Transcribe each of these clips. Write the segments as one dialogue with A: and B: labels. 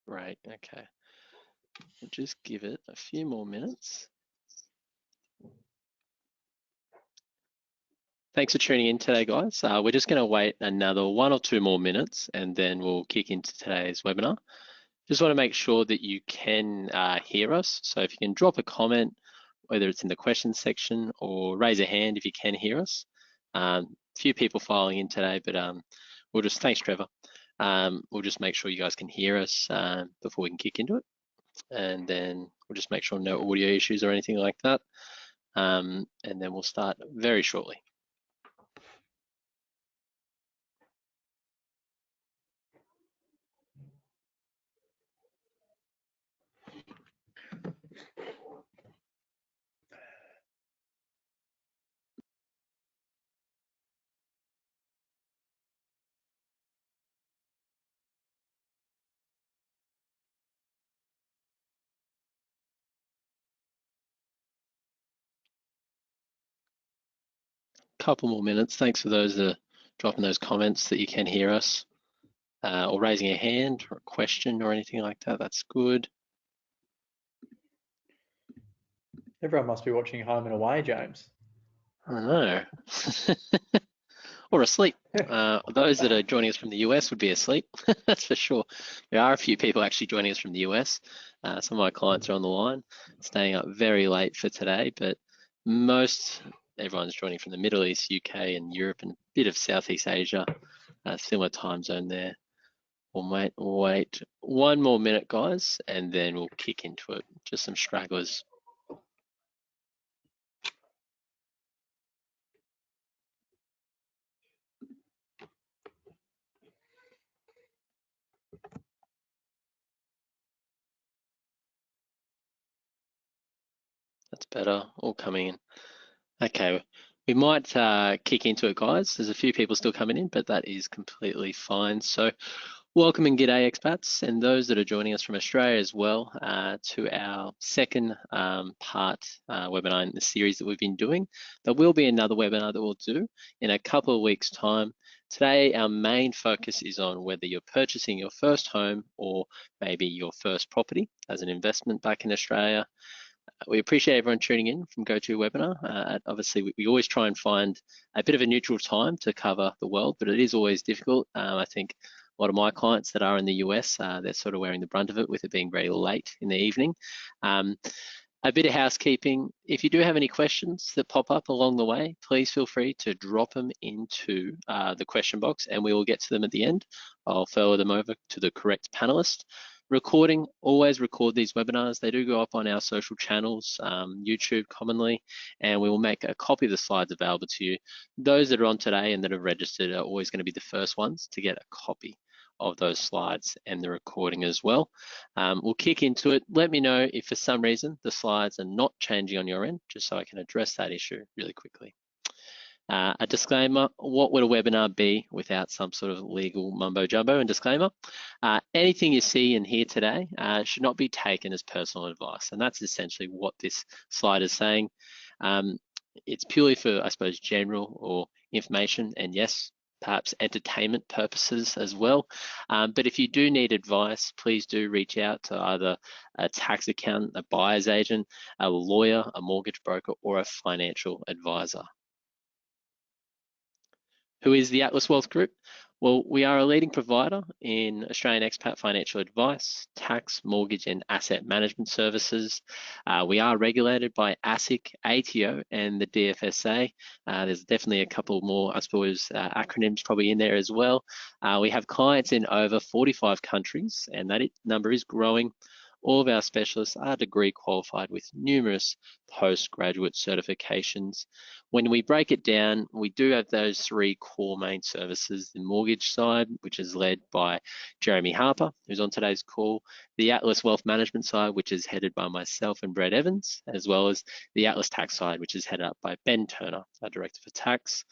A: Great, okay. We'll just give it a few more minutes. Thanks for tuning in today, guys. We're just going to wait another 1 or 2 more minutes and then we'll kick into today's webinar. Just want to make sure that you can hear us. So if you can drop a comment, whether it's in the questions section or raise a hand if you can hear us. Few people filing in today, but thanks Trevor. We'll just make sure you guys can hear us before we can kick into it. And then we'll just make sure no audio issues or anything like that. And then we'll start very shortly. Couple more minutes. Thanks for those that are dropping those comments that you can hear us or raising a hand or a question or anything like that. That's good.
B: Everyone must be watching Home and Away, James.
A: I know. Or asleep. Those that are joining us from the US would be asleep, that's for sure. There are a few people actually joining us from the US. Some of my clients are on the line, staying up very late for today, but everyone's joining from the Middle East, UK and Europe and a bit of Southeast Asia, similar time zone there. We'll wait 1 more minute, guys, and then we'll kick into it. Just some stragglers. That's better, all coming in. Okay, we might kick into it, guys. There's a few people still coming in, but that is completely fine. So welcome and g'day expats and those that are joining us from Australia as well to our second part webinar in the series that we've been doing. There will be another webinar that we'll do in a couple of weeks' time. Today, our main focus is on whether you're purchasing your first home or maybe your first property as an investment back in Australia. We appreciate everyone tuning in from GoToWebinar. Obviously, we always try and find a bit of a neutral time to cover the world, but it is always difficult. I think a lot of my clients that are in the US, they're sort of wearing the brunt of it with it being very late in the evening. A bit of housekeeping. If you do have any questions that pop up along the way, please feel free to drop them into the question box and we will get to them at the end. I'll forward them over to the correct panelist. Recording, always record these webinars. They do go up on our social channels, YouTube commonly, and we will make a copy of the slides available to you. Those that are on today and that are registered are always going to be the first ones to get a copy of those slides and the recording as well. We'll kick into it. Let me know if for some reason the slides are not changing on your end, just so I can address that issue really quickly. A disclaimer, what would a webinar be without some sort of legal mumbo jumbo and disclaimer? Anything you see and hear today should not be taken as personal advice. And that's essentially what this slide is saying. It's purely for, I suppose, general or information and yes, perhaps entertainment purposes as well. But if you do need advice, please do reach out to either a tax accountant, a buyer's agent, a lawyer, a mortgage broker, or a financial advisor. Who is the Atlas Wealth Group? Well, we are a leading provider in Australian expat financial advice, tax, mortgage and asset management services. We are regulated by ASIC, ATO and the DFSA. There's definitely a couple more, I suppose, acronyms probably in there as well. We have clients in over 45 countries and that number is growing. All of our specialists are degree qualified with numerous postgraduate certifications. When we break it down, we do have those 3 core main services, the mortgage side, which is led by Jeremy Harper, who's on today's call, the Atlas Wealth Management side, which is headed by myself and Brett Evans, as well as the Atlas Tax side, which is headed up by Ben Turner, our Director for Tax.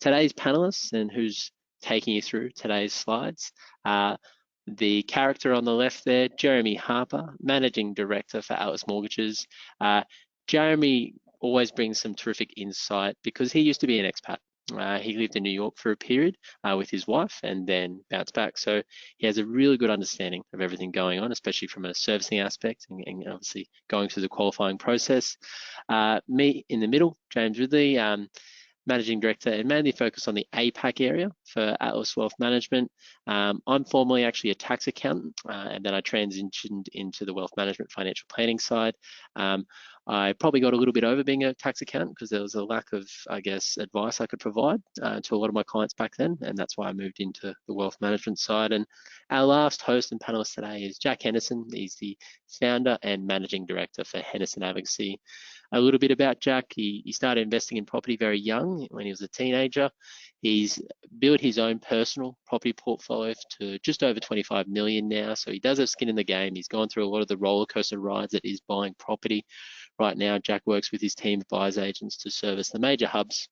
A: Today's panelists and who's taking you through today's slides are the character on the left there, Jeremy Harper, Managing Director for Atlas Mortgages. Jeremy always brings some terrific insight because he used to be an expat He lived in New York for a period with his wife and then bounced back. So he has a really good understanding of everything going on, especially from a servicing aspect and obviously going through the qualifying process. Me in the middle, James Ridley, Managing Director, and mainly focused on the APAC area for Atlas Wealth Management. I'm formerly actually a tax accountant, and then I transitioned into the wealth management financial planning side. I probably got a little bit over being a tax accountant because there was a lack of, I guess, advice I could provide to a lot of my clients back then, and that's why I moved into the wealth management side. And our last host and panelist today is Jack Henderson. He's the founder and managing director for Henderson Advocacy. A little bit about Jack. He started investing in property very young when he was a teenager. He's built his own personal property portfolio to just over 25 million now. So he does have skin in the game. He's gone through a lot of the roller coaster rides that is buying property. Right now, Jack works with his team of buyers agents to service the major hubs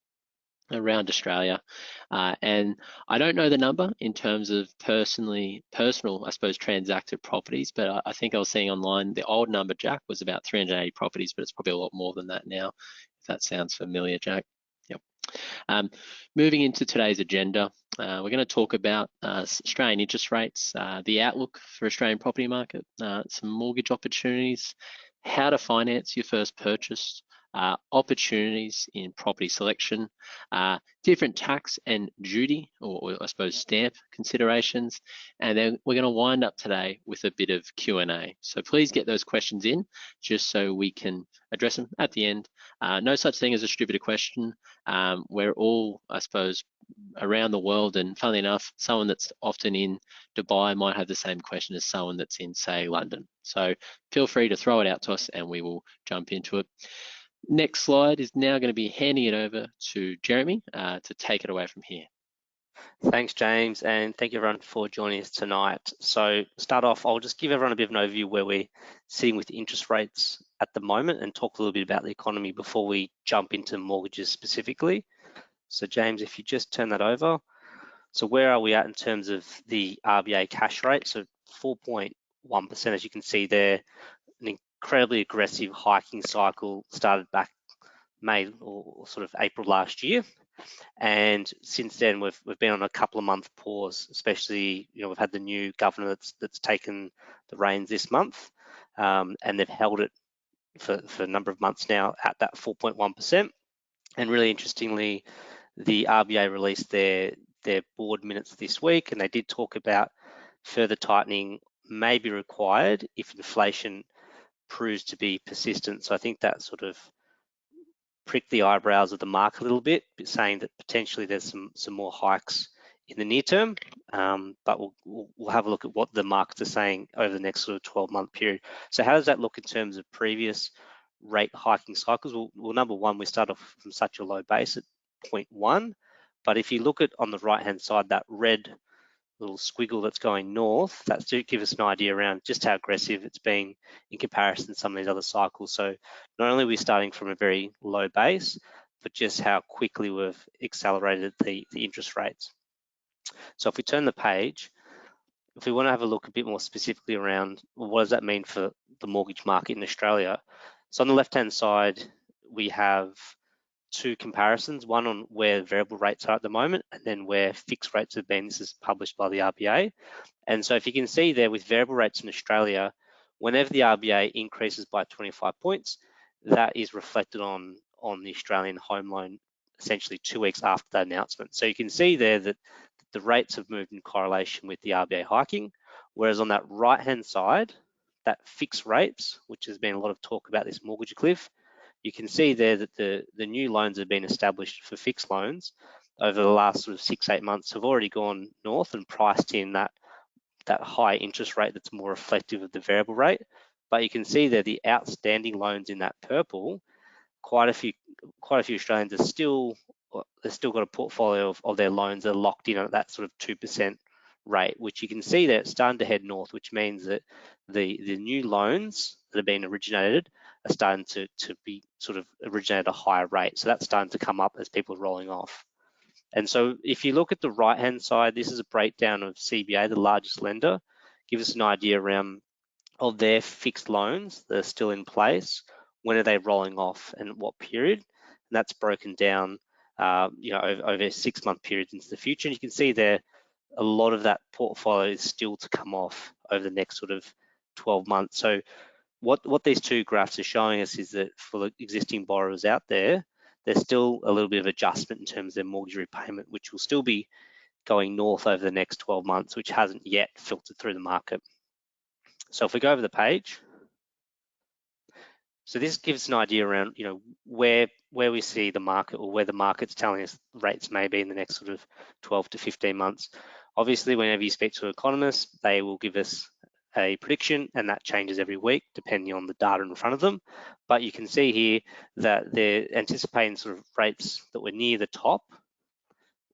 A: around Australia. And I don't know the number in terms of personal, I suppose, transacted properties, but I think I was seeing online the old number, Jack, was about 380 properties, but it's probably a lot more than that now, if that sounds familiar, Jack. Yep. Moving into today's agenda, we're going to talk about Australian interest rates, the outlook for Australian property market, some mortgage opportunities, how to finance your first purchase, opportunities in property selection, different tax and duty, or I suppose stamp considerations, and then we're going to wind up today with a bit of Q&A. So please get those questions in just so we can address them at the end. No such thing as a stupid question. We're all, I suppose, around the world, and funnily enough, someone that's often in Dubai might have the same question as someone that's in, say, London. So feel free to throw it out to us and we will jump into it. Next slide is now going to be handing it over to Jeremy to take it away from here.
C: Thanks, James, and thank you everyone for joining us tonight. So start off, I'll just give everyone a bit of an overview where we're sitting with interest rates at the moment and talk a little bit about the economy before we jump into mortgages specifically. So James, if you just turn that over. So where are we at in terms of the RBA cash rate? So 4.1%, as you can see there, an incredibly aggressive hiking cycle started back May or sort of April last year. And since then, we've been on a couple of month pause, especially, we've had the new governor that's taken the reins this month, and they've held it for a number of months now at that 4.1%. And really interestingly, the RBA released their board minutes this week, and they did talk about further tightening may be required if inflation proves to be persistent. So I think that sort of pricked the eyebrows of the market a little bit, saying that potentially there's some more hikes in the near term, but we'll have a look at what the markets are saying over the next sort of 12-month period. So how does that look in terms of previous rate hiking cycles? Well, number one, we start off from such a low base at 0.1, but if you look at on the right-hand side, that red little squiggle that's going north, that's to give us an idea around just how aggressive it's been in comparison to some of these other cycles. So not only are we starting from a very low base, but just how quickly we've accelerated the interest rates. So if we turn the page, if we want to have a look a bit more specifically around, well, what does that mean for the mortgage market in Australia? So on the left-hand side, we have two comparisons, one on where variable rates are at the moment and then where fixed rates have been. This is published by the RBA. And so if you can see there with variable rates in Australia, whenever the RBA increases by 25 points, that is reflected on the Australian home loan essentially 2 weeks after that announcement. So you can see there that the rates have moved in correlation with the RBA hiking, whereas on that right-hand side, that fixed rates, which has been a lot of talk about this mortgage cliff, you can see there that the new loans have been established for fixed loans over the last sort of 6-8 months have already gone north and priced in that high interest rate that's more reflective of the variable rate. But you can see there the outstanding loans in that purple, quite a few Australians are still, they've still got a portfolio of their loans that are locked in at that sort of 2% rate, which you can see that it's starting to head north, which means that the new loans that are being originated are starting to be sort of originated at a higher rate. So that's starting to come up as people are rolling off. And so if you look at the right-hand side, this is a breakdown of CBA, the largest lender, give us an idea around of their fixed loans that are still in place, when are they rolling off and what period? And that's broken down over 6-month periods into the future. And you can see there, a lot of that portfolio is still to come off over the next sort of 12 months. So what these two graphs are showing us is that for the existing borrowers out there, there's still a little bit of adjustment in terms of their mortgage repayment, which will still be going north over the next 12 months, which hasn't yet filtered through the market. So if we go over the page, so this gives an idea around, where we see the market, or where the market's telling us rates may be in the next sort of 12 to 15 months. Obviously, whenever you speak to economists, they will give us a prediction, and that changes every week depending on the data in front of them. But you can see here that they're anticipating sort of rates that were near the top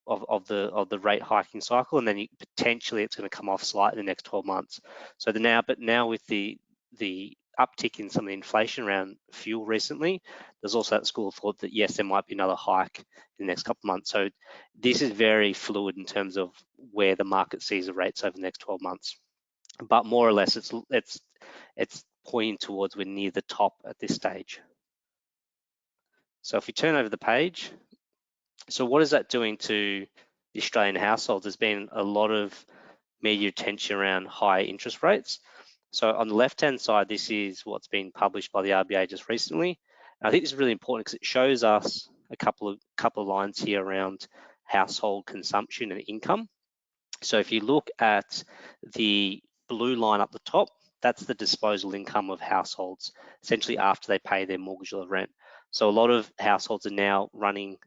C: of the rate hiking cycle, and then potentially it's going to come off slightly in the next 12 months. So now with the uptick in some of the inflation around fuel recently, there's also that school of thought that yes, there might be another hike in the next couple of months. So this is very fluid in terms of where the market sees the rates over the next 12 months. But more or less, it's pointing towards we're near the top at this stage. So if we turn over the page, so what is that doing to the Australian households? There's been a lot of media attention around high interest rates. So on the left-hand side, this is what's been published by the RBA just recently. And I think this is really important because it shows us a couple of lines here around household consumption and income. So if you look at the blue line up the top, that's the disposable income of households, essentially after they pay their mortgage or rent. So a lot of households are now running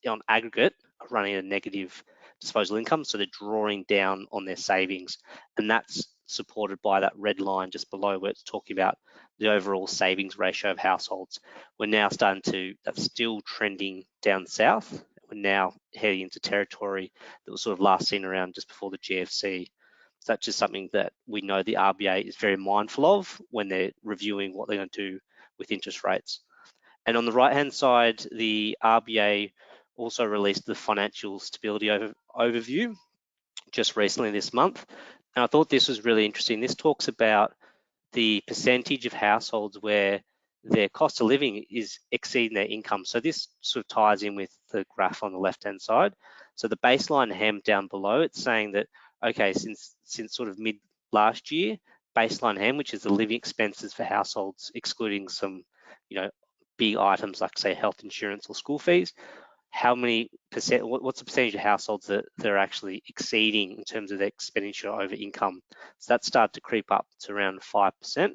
C: on aggregate, running a negative disposable income. So they're drawing down on their savings. And that's supported by that red line just below where it's talking about the overall savings ratio of households. We're now that's still trending down south. We're now heading into territory that was sort of last seen around just before the GFC. So that's just something that we know the RBA is very mindful of when they're reviewing what they're going to do with interest rates. And on the right-hand side, the RBA also released the financial stability overview just recently this month. And I thought this was really interesting. This talks about the percentage of households where their cost of living is exceeding their income. So this sort of ties in with the graph on the left-hand side. So the baseline hem down below, it's saying that, okay, since sort of mid last year, baseline hem, which is the living expenses for households, excluding some, big items like say health insurance or school fees, how many percent, what's the percentage of households that they're actually exceeding in terms of their expenditure over income? So that started to creep up to around 5%.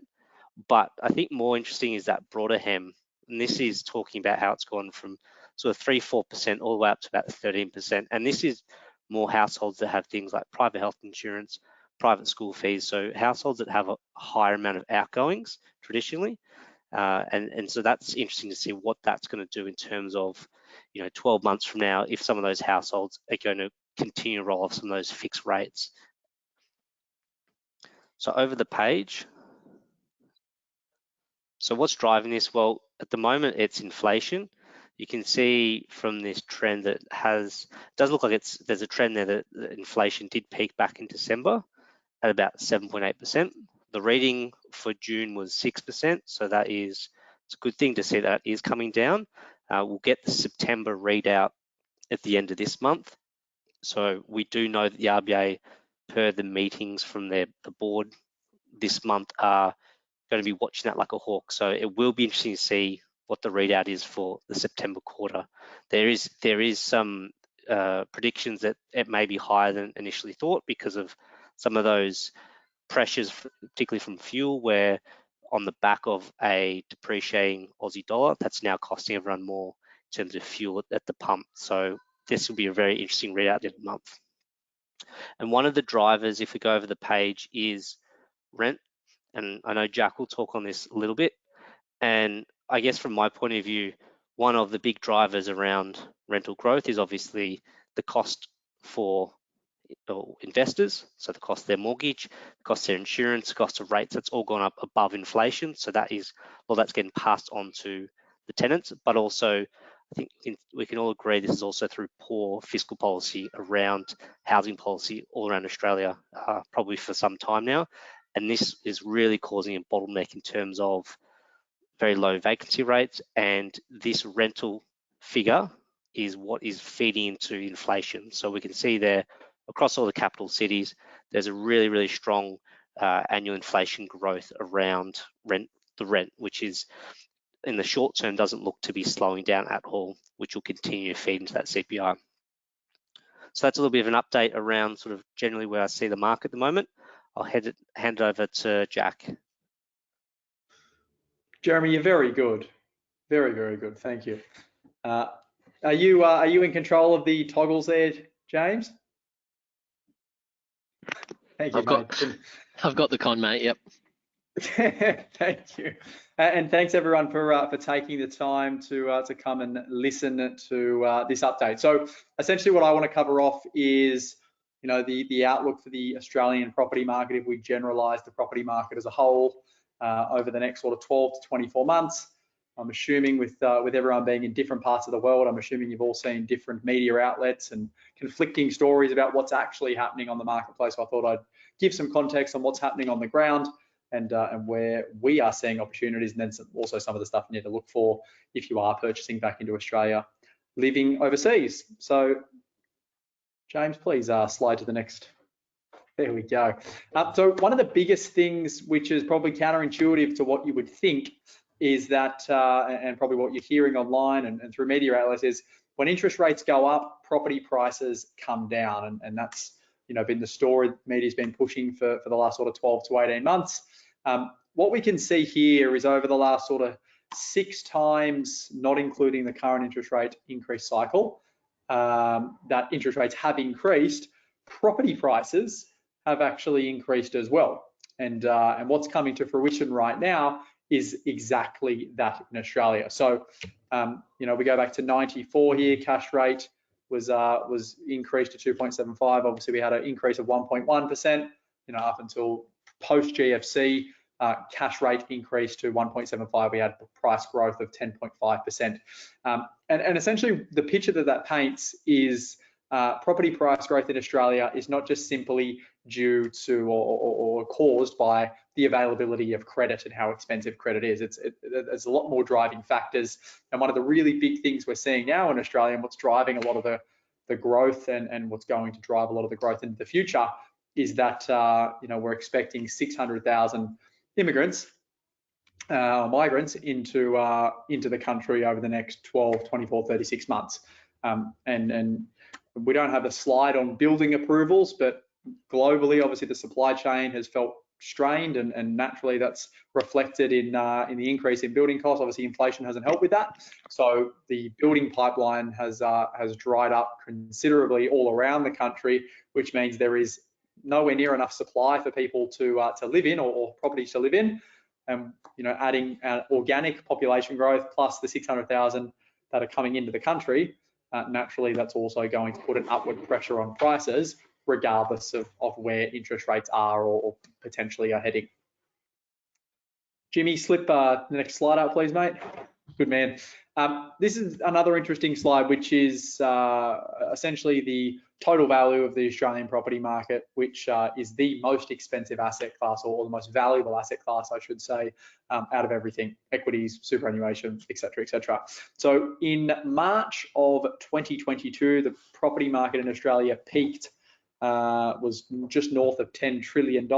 C: But I think more interesting is that broader hem. And this is talking about how it's gone from sort of 3-4% all the way up to about 13%. And this is more households that have things like private health insurance, private school fees. So households that have a higher amount of outgoings traditionally. And so that's interesting to see what that's going to do in terms of, 12 months from now, if some of those households are going to continue to roll off some of those fixed rates. So over the page. So what's driving this? Well, at the moment, it's inflation. You can see from this trend that it does look like there's a trend there that inflation did peak back in December at about 7.8%. The reading for June was 6%, so it's a good thing to see that is coming down. We'll get the September readout at the end of this month. So we do know that the RBA, per the meetings from the board this month, are going to be watching that like a hawk. So it will be interesting to see what the readout is for the September quarter. There is some predictions that it may be higher than initially thought because of some of those pressures, particularly from fuel, where on the back of a depreciating Aussie dollar, that's now costing everyone more in terms of fuel at the pump. So this will be a very interesting readout at the end of the month. And one of the drivers, if we go over the page, is rent. And I know Jack will talk on this a little bit. And I guess from my point of view, one of the big drivers around rental growth is obviously the cost for investors. So the cost of their mortgage, the cost of their insurance, the cost of rates, that's all gone up above inflation. So that's getting passed on to the tenants, but also I think we can all agree this is also through poor fiscal policy around housing policy all around Australia, probably for some time now. And this is really causing a bottleneck in terms of very low vacancy rates, and this rental figure is what is feeding into inflation. So we can see there across all the capital cities, there's a really, really strong annual inflation growth around the rent, which is in the short term doesn't look to be slowing down at all, which will continue to feed into that CPI. So that's a little bit of an update around sort of generally where I see the market at the moment. I'll hand it over to Jack.
B: Jeremy, you're very good. Very, very good. Thank you. Are you in control of the toggles there, James? Thank you,
A: I've got the con, mate. Yep.
B: Thank you, and thanks everyone for taking the time to come and listen to this update. So essentially, what I want to cover off is, the outlook for the Australian property market if we generalise the property market as a whole over the next sort of 12 to 24 months. I'm assuming with everyone being in different parts of the world, I'm assuming you've all seen different media outlets and conflicting stories about what's actually happening on the marketplace. So I thought I'd give some context on what's happening on the ground and where we are seeing opportunities, and then also some of the stuff you need to look for if you are purchasing back into Australia, living overseas. So James, please slide to the next. There we go. So one of the biggest things, which is probably counterintuitive to what you would think, is that, and probably what you're hearing online and through media outlets, is when interest rates go up, property prices come down, and that's been the story media's been pushing for the last sort of 12 to 18 months. What we can see here is over the last sort of 6 times, not including the current interest rate increase cycle, that interest rates have increased, property prices have actually increased as well. And what's coming to fruition right now is exactly that in Australia. So, we go back to 94 here, cash rate was increased to 2.75. Obviously, we had an increase of 1.1%, up until post GFC. Cash rate increased to 1.75. We had price growth of 10.5%. And essentially, the picture that paints is property price growth in Australia is not just simply due to or caused by the availability of credit and how expensive credit is. There's a lot more driving factors. And one of the really big things we're seeing now in Australia, and what's driving a lot of the growth and what's going to drive a lot of the growth into the future, is that we're expecting 600,000 immigrants, migrants into the country over the next 12, 24, 36 months. And we don't have a slide on building approvals, but globally, obviously, the supply chain has felt strained, and naturally that's reflected in the increase in building costs. Obviously, inflation hasn't helped with that. So the building pipeline has dried up considerably all around the country, which means there is nowhere near enough supply for people to live in or properties to live in. And adding organic population growth plus the 600,000 that are coming into the country, naturally that's also going to put an upward pressure on prices, regardless of where interest rates are or potentially are heading. Jimmy, slip the next slide out, please, mate. Good man. This is another interesting slide, which is essentially the total value of the Australian property market, which is the most expensive asset class, or the most valuable asset class, I should say, out of everything: equities, superannuation, etc., etc. So in March of 2022, the property market in Australia peaked, was just north of $10 trillion.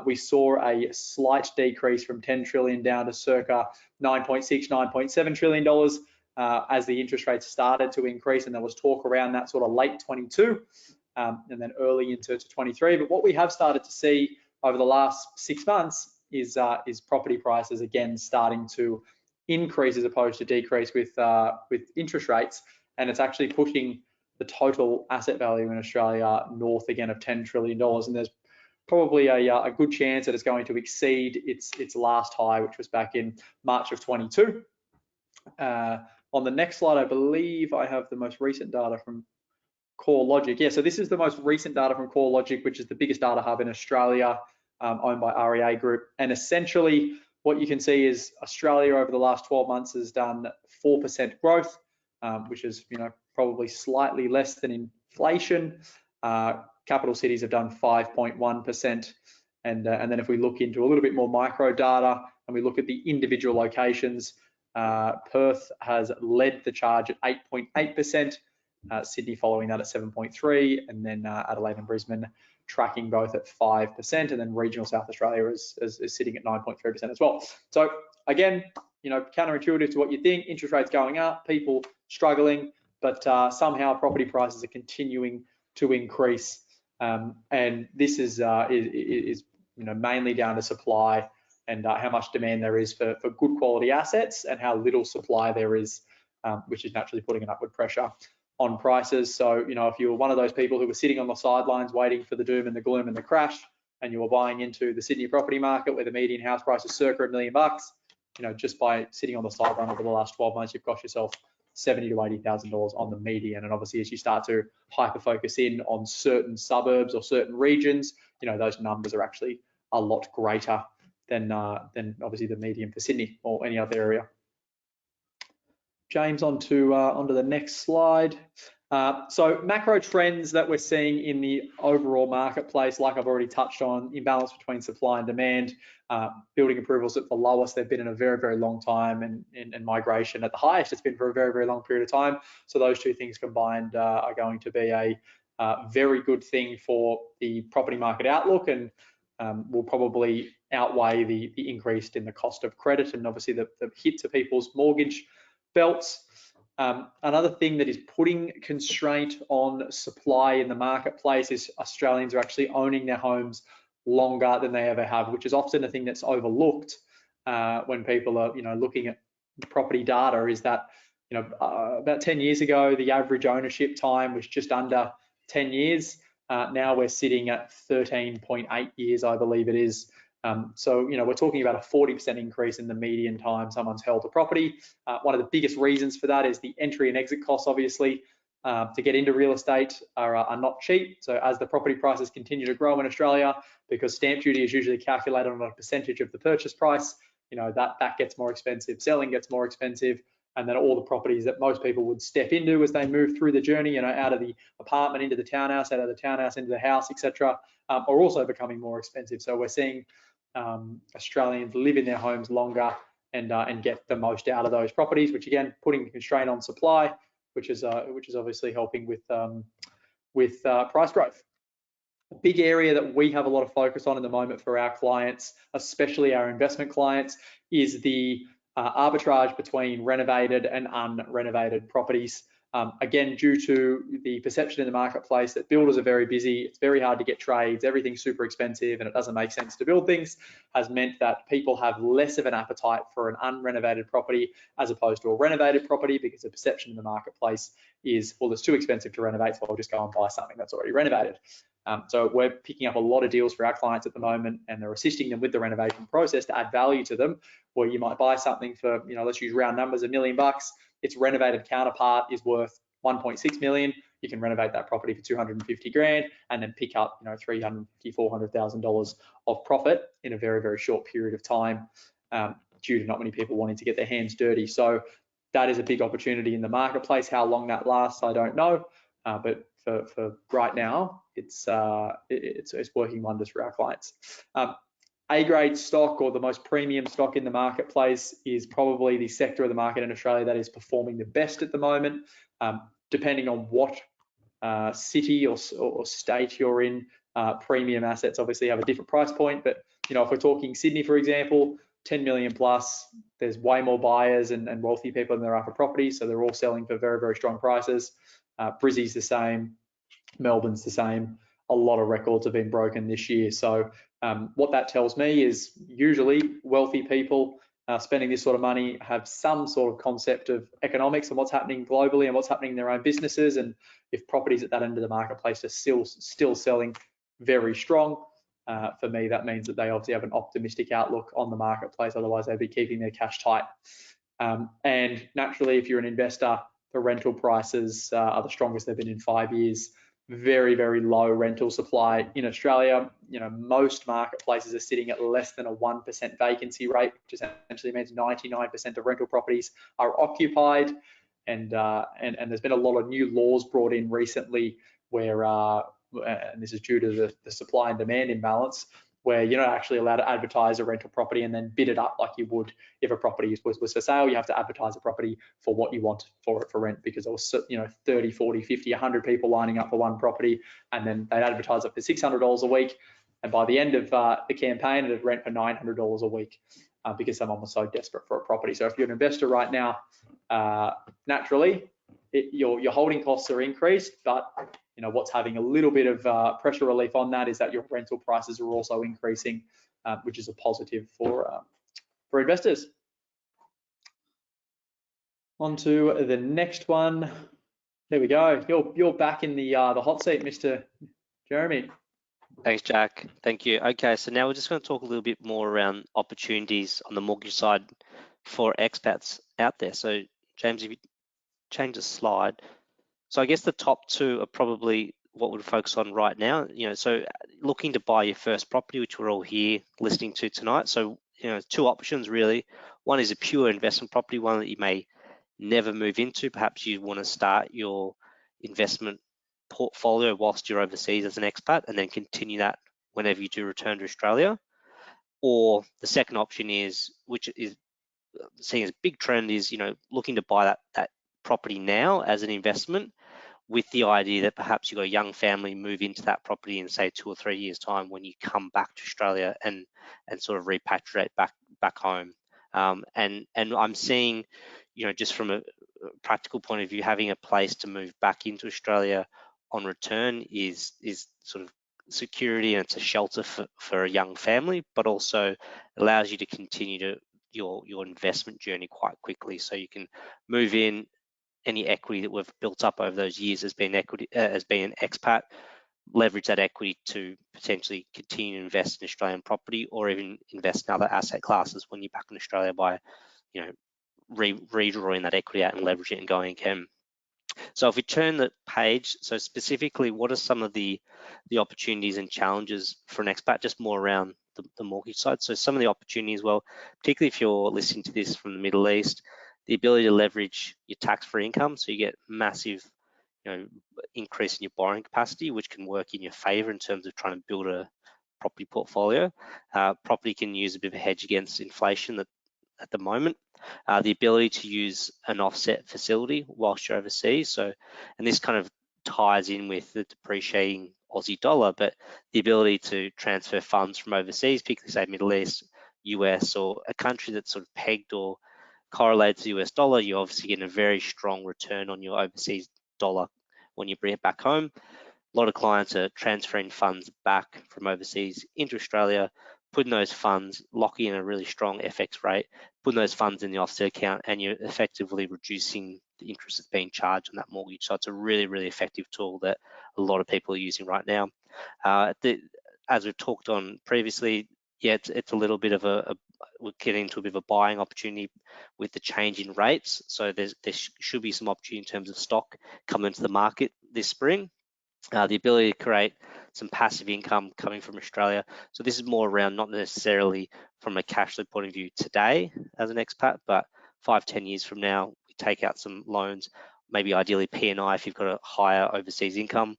B: We saw a slight decrease from 10 trillion down to circa 9.6, 9.7 trillion dollars as the interest rates started to increase, and there was talk around that sort of late 22 and then early into 23. But what we have started to see over the last 6 months is property prices again starting to increase as opposed to decrease with interest rates, and it's actually pushing the total asset value in Australia north again of $10 trillion, and there's probably a good chance that it's going to exceed its last high, which was back in March of 22. On the next slide, I believe I have the most recent data from CoreLogic. Yeah, so this is the most recent data from CoreLogic, which is the biggest data hub in Australia, owned by REA Group. And essentially, what you can see is Australia over the last 12 months has done 4% growth, which is probably slightly less than inflation. Capital cities have done 5.1%, and then if we look into a little bit more micro data and we look at the individual locations, Perth has led the charge at 8.8%, Sydney following that at 7.3%, and then Adelaide and Brisbane tracking both at 5%, and then regional South Australia is sitting at 9.3% as well. So again, counterintuitive to what you think, interest rates going up, people struggling, but somehow property prices are continuing to increase, and this is mainly down to supply and how much demand there is for good quality assets, and how little supply there is, which is naturally putting an upward pressure on prices. So, if you were one of those people who were sitting on the sidelines waiting for the doom and the gloom and the crash, and you were buying into the Sydney property market where the median house price is circa $1 million, just by sitting on the sideline over the last 12 months, you've cost yourself $70,000 to $80,000 on the median. And obviously, as you start to hyper focus in on certain suburbs or certain regions, those numbers are actually a lot greater than obviously the median for Sydney or any other area. James, onto the next slide. So macro trends that we're seeing in the overall marketplace, like I've already touched on, imbalance between supply and demand, building approvals at the lowest they've been in a very, very long time, and migration at the highest it's been for a very, very long period of time. So those two things combined are going to be a very good thing for the property market outlook, and will probably outweigh the increase in the cost of credit, and obviously the hit to people's mortgage belts. Another thing that is putting constraint on supply in the marketplace is Australians are actually owning their homes longer than they ever have, which is often a thing that's overlooked when people are looking at property data. Is that about 10 years ago the average ownership time was just under 10 years. Now we're sitting at 13.8 years, I believe it is. So we're talking about a 40% increase in the median time someone's held a property. One of the biggest reasons for that is the entry and exit costs, obviously, to get into real estate are not cheap. So as the property prices continue to grow in Australia, because stamp duty is usually calculated on a percentage of the purchase price, that gets more expensive, selling gets more expensive, and then all the properties that most people would step into as they move through the journey, out of the apartment into the townhouse, out of the townhouse into the house, etc., are also becoming more expensive. So we're seeing Australians live in their homes longer and get the most out of those properties, which again putting constraint on supply, which is obviously helping with price growth. A big area that we have a lot of focus on in the moment for our clients, especially our investment clients, is the arbitrage between renovated and unrenovated properties. Again, due to the perception in the marketplace that builders are very busy, it's very hard to get trades, everything's super expensive, and it doesn't make sense to build things, has meant that people have less of an appetite for an unrenovated property as opposed to a renovated property, because the perception in the marketplace is, well, it's too expensive to renovate, so I'll just go and buy something that's already renovated. So we're picking up a lot of deals for our clients at the moment, and they're assisting them with the renovation process to add value to them, where you might buy something for, let's use round numbers, $1 million. Its renovated counterpart is worth 1.6 million. You can renovate that property for 250 grand and then pick up, $350,000, $400,000 of profit in a very, very short period of time, due to not many people wanting to get their hands dirty. So that is a big opportunity in the marketplace. How long that lasts, I don't know, but for right now, it's working wonders for our clients. A-grade stock, or the most premium stock in the marketplace, is probably the sector of the market in Australia that is performing the best at the moment. Depending on what city or state you're in, premium assets obviously have a different price point. But if we're talking Sydney, for example, 10 million plus, there's way more buyers and wealthy people than there are for property, so they're all selling for very, very strong prices. Brizzy's the same, Melbourne's the same. A lot of records have been broken this year. So what that tells me is usually wealthy people spending this sort of money have some sort of concept of economics and what's happening globally and what's happening in their own businesses. And if properties at that end of the marketplace are still selling very strong, for me, that means that they obviously have an optimistic outlook on the marketplace. Otherwise, they'd be keeping their cash tight. And naturally, if you're an investor, the rental prices are the strongest they've been in 5 years. Very, very low rental supply in Australia. Most marketplaces are sitting at less than a 1% vacancy rate, which essentially means 99% of rental properties are occupied. And there's been a lot of new laws brought in recently where, and this is due to the supply and demand imbalance, where you're not actually allowed to advertise a rental property and then bid it up like you would if a property was for sale. You have to advertise a property for what you want for it for rent, because there was 30, 40, 50, 100 people lining up for one property, and then they'd advertise it for $600 a week. And by the end of the campaign, it'd rent for $900 a week because someone was so desperate for a property. So if you're an investor right now, naturally, your holding costs are increased, but what's having a little bit of pressure relief on that is that your rental prices are also increasing, which is a positive for investors. On to the next one. There we go. You're back in the hot seat, Mr. Jeremy.
C: Thanks, Jack. Thank you. Okay, so now we're just going to talk a little bit more around opportunities on the mortgage side for expats out there. So, James, if you change the slide. So I guess the top two are probably what we'll focus on right now. So looking to buy your first property, which we're all here listening to tonight. So, two options really. One is a pure investment property, one that you may never move into. Perhaps you want to start your investment portfolio whilst you're overseas as an expat and then continue that whenever you do return to Australia. Or the second option is, which is seeing as a big trend, is looking to buy that property now as an investment, with the idea that perhaps you've got a young family, move into that property in say 2 or 3 years time when you come back to Australia and sort of repatriate back home. And I'm seeing, just from a practical point of view, having a place to move back into Australia on return is sort of security, and it's a shelter for a young family, but also allows you to continue your investment journey quite quickly. So you can move in, any equity that we've built up over those years as being an expat, leverage that equity to potentially continue to invest in Australian property, or even invest in other asset classes when you're back in Australia by, redrawing that equity out and leverage it and going again. So if we turn the page, so specifically, what are some of the opportunities and challenges for an expat, just more around the mortgage side? So some of the opportunities, well, particularly if you're listening to this from the Middle East, the ability to leverage your tax-free income, so you get massive, increase in your borrowing capacity, which can work in your favor in terms of trying to build a property portfolio. Property can use a bit of a hedge against inflation at the moment. The ability to use an offset facility whilst you're overseas. So, and this kind of ties in with the depreciating Aussie dollar, but the ability to transfer funds from overseas, particularly say Middle East, US, or a country that's sort of pegged or correlated to the US dollar, you obviously get a very strong return on your overseas dollar when you bring it back home. A lot of clients are transferring funds back from overseas into Australia, putting those funds, locking in a really strong FX rate, putting those funds in the offset account, and you're effectively reducing the interest that's being charged on that mortgage. So it's a really, really effective tool that a lot of people are using right now. As we've talked on previously, yeah, it's a little bit of we're getting into a bit of a buying opportunity with the change in rates. So there should be some opportunity in terms of stock coming into the market this spring. The ability to create some passive income coming from Australia. So this is more around not necessarily from a cash flow point of view today as an expat, but 5-10 years from now, we take out some loans, maybe ideally P&I if you've got a higher overseas income,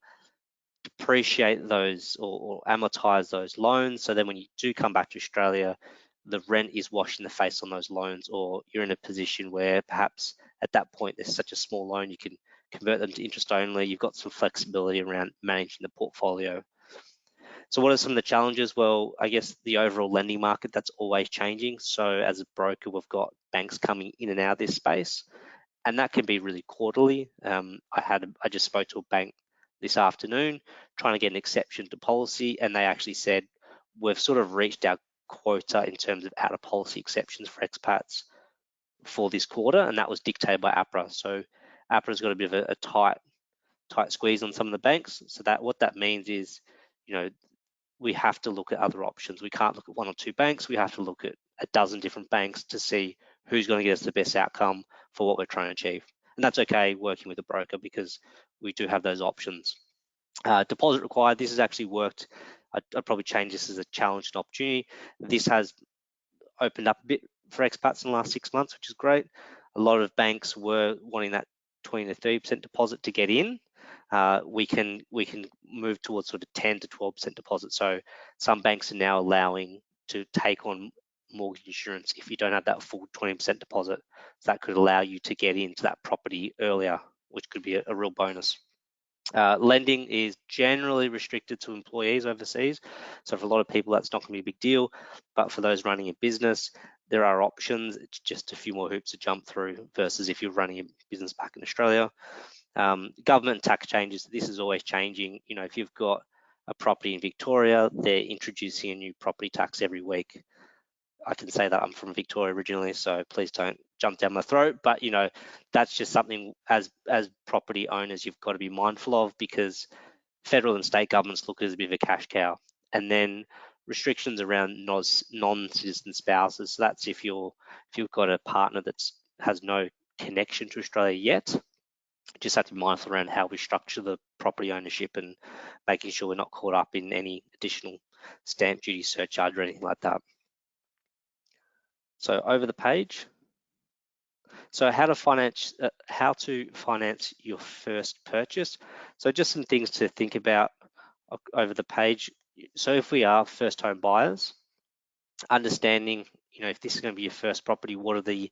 C: depreciate those or amortize those loans. So then when you do come back to Australia, the rent is washed in the face on those loans, or you're in a position where perhaps at that point there's such a small loan you can convert them to interest only. You've got some flexibility around managing the portfolio. So what are some of the challenges? Well, I guess the overall lending market, that's always changing. So as a broker, we've got banks coming in and out of this space, and that can be really quarterly. I just spoke to a bank this afternoon trying to get an exception to policy, and they actually said we've sort of reached our quota in terms of out of policy exceptions for expats for this quarter, and that was dictated by APRA. So APRA's got a bit of a tight squeeze on some of the banks. So that what that means is, we have to look at other options. We can't look at 1 or 2 banks. We have to look at a dozen different banks to see who's going to get us the best outcome for what we're trying to achieve. And that's okay working with a broker, because we do have those options. Deposit required, this has actually worked. I'd probably change this as a challenge and opportunity. This has opened up a bit for expats in the last 6 months, which is great. A lot of banks were wanting that 20 to 30% deposit to get in. we can move towards sort of 10 to 12% deposit. So some banks are now allowing to take on mortgage insurance if you don't have that full 20% deposit. So that could allow you to get into that property earlier, which could be a real bonus. Lending is generally restricted to employees overseas. So for a lot of people, that's not going to be a big deal. But for those running a business, there are options. It's just a few more hoops to jump through versus if you're running a business back in Australia. Government tax changes, this is always changing. You know, if you've got a property in Victoria, they're introducing a new property tax every week. I can say that I'm from Victoria originally, so please don't jump down my throat. But you know, that's just something as property owners you've got to be mindful of, because federal and state governments look at it as a bit of a cash cow. And then restrictions around non-citizen spouses. So that's if you've got a partner that has no connection to Australia yet. Just have to be mindful around how we structure the property ownership and making sure we're not caught up in any additional stamp duty surcharge or anything like that. So over the page. So how to finance your first purchase. So just some things to think about over the page. So if we are first home buyers, understanding, you know, if this is going to be your first property, what are the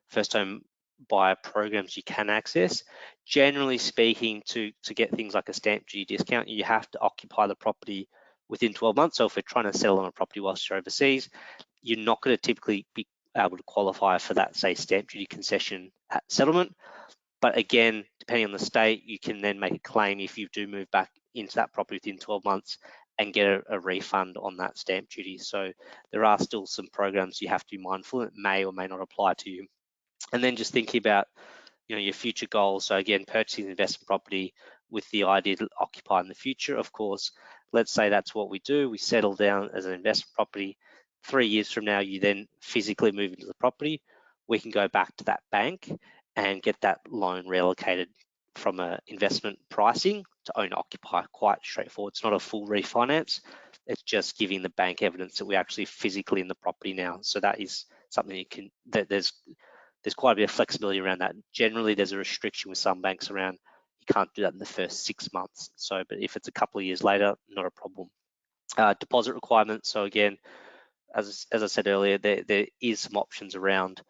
C: first home buyer programs you can access? Generally speaking, to get things like a stamp duty discount, you have to occupy the property within 12 months. So if we're trying to sell on a property whilst you're overseas, you're not going to typically be able to qualify for that, say, stamp duty concession at settlement. But again, depending on the state, you can then make a claim if you do move back into that property within 12 months and get a refund on that stamp duty. So there are still some programs you have to be mindful. It may or may not apply to you. And then just thinking about, you know, your future goals. So again, purchasing an investment property with the idea to occupy in the future. Of course, let's say that's what we do. We settle down as an investment property. 3 years from now, you then physically move into the property. We can go back to that bank and get that loan reallocated from an investment pricing to own occupy. Quite straightforward. It's not a full refinance. It's just giving the bank evidence that we're actually physically in the property now. So that is something you can, there's quite a bit of flexibility around that. Generally, there's a restriction with some banks around you can't do that in the first 6 months. So, but if it's a couple of years later, not a problem. Deposit requirements. So again, as I said earlier, there is some options around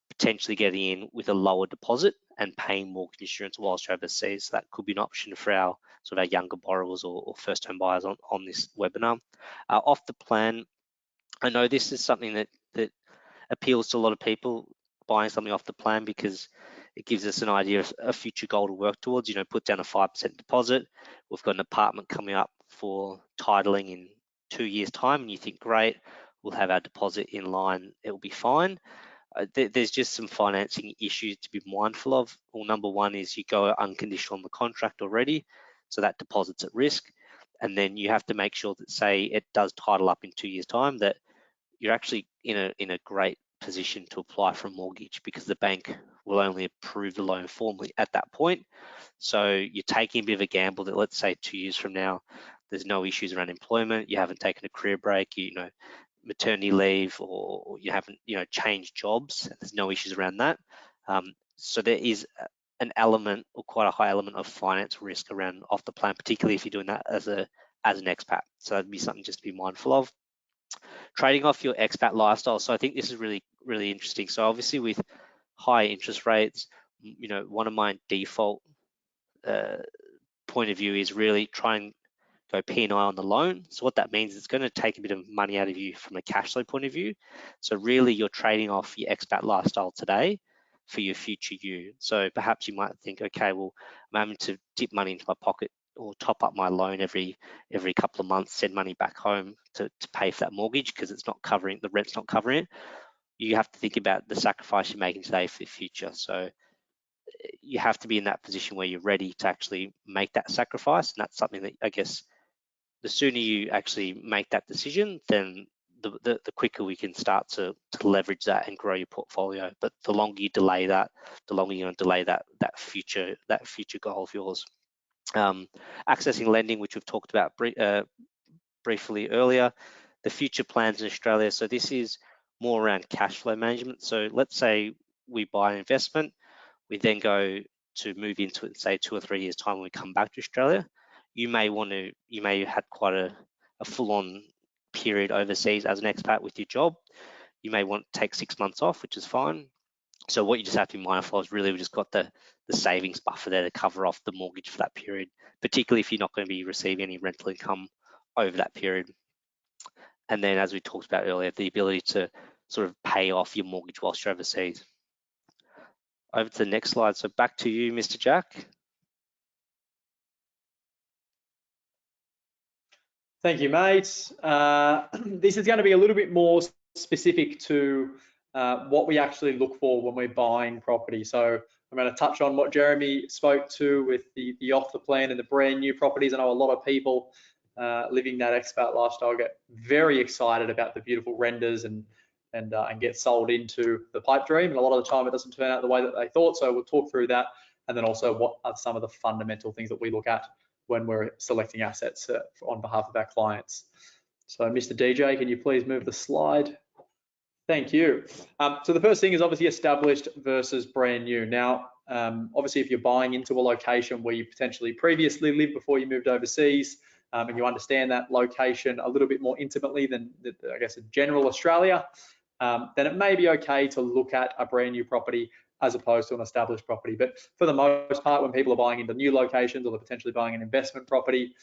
C: potentially getting in with a lower deposit and paying mortgage insurance whilst you're overseas. So that could be an option for our sort of our younger borrowers or first home buyers on this webinar. Off the plan, I know this is something that appeals to a lot of people, buying something off the plan, because it gives us an idea of a future goal to work towards. You know, put down a 5% deposit. We've got an apartment coming up for titling in 2 years' time, and you think, great, we'll have our deposit in line, it'll be fine. There's just some financing issues to be mindful of. Well, number one is you go unconditional on the contract already, so that deposit's at risk. And then you have to make sure that, say, it does title up in 2 years' time, that you're actually in a great position to apply for a mortgage, because the bank will only approve the loan formally at that point. So you're taking a bit of a gamble that, let's say 2 years from now, there's no issues around employment, you haven't taken a career break, you know, maternity leave, or you haven't, you know, changed jobs, and there's no issues around that. So there is an element, or quite a high element, of finance risk around off the plan, particularly if you're doing that as an expat. So that'd be something just to be mindful of. Trading off your expat lifestyle. So I think this is really, really interesting. So obviously with high interest rates, you know, one of my default point of view is really try and go P&I on the loan. So what that means is it's going to take a bit of money out of you from a cash flow point of view. So really you're trading off your expat lifestyle today for your future you. So perhaps you might think, okay, well, I'm having to dip money into my pocket or top up my loan every couple of months, send money back home to pay for that mortgage because it's not covering, the rent's not covering it. You have to think about the sacrifice you're making today for the future. So you have to be in that position where you're ready to actually make that sacrifice. And that's something that, I guess, the sooner you actually make that decision, then the quicker we can start to leverage that and grow your portfolio. But the longer you delay that, the longer you're going to delay that future goal of yours. Accessing lending, which we've talked about briefly earlier. The future plans in Australia. So this is more around cash flow management. So let's say we buy an investment, we then go to move into it in, say, 2 or 3 years' time when we come back to Australia, you may have had quite a full-on period overseas as an expat with your job. You may want to take 6 months off, which is fine. So what you just have to be mindful of is really we just got the savings buffer there to cover off the mortgage for that period, particularly if you're not going to be receiving any rental income over that period. And then, as we talked about earlier, the ability to sort of pay off your mortgage whilst you're overseas. Over to the next slide. So back to you, Mr. Jack.
B: Thank you, mate. This is going to be a little bit more specific to what we actually look for when we're buying property. So I'm going to touch on what Jeremy spoke to with the off the plan and the brand new properties. I know a lot of people living that expat lifestyle get very excited about the beautiful renders and get sold into the pipe dream. And a lot of the time it doesn't turn out the way that they thought. So we'll talk through that. And then also what are some of the fundamental things that we look at when we're selecting assets on behalf of our clients. So Mr. DJ, can you please move the slide? Thank you. So the first thing is obviously established versus brand new. Now, obviously if you're buying into a location where you potentially previously lived before you moved overseas, and you understand that location a little bit more intimately than, I guess, a general Australia, then it may be okay to look at a brand new property as opposed to an established property. But for the most part, when people are buying into new locations or they're potentially buying an investment property,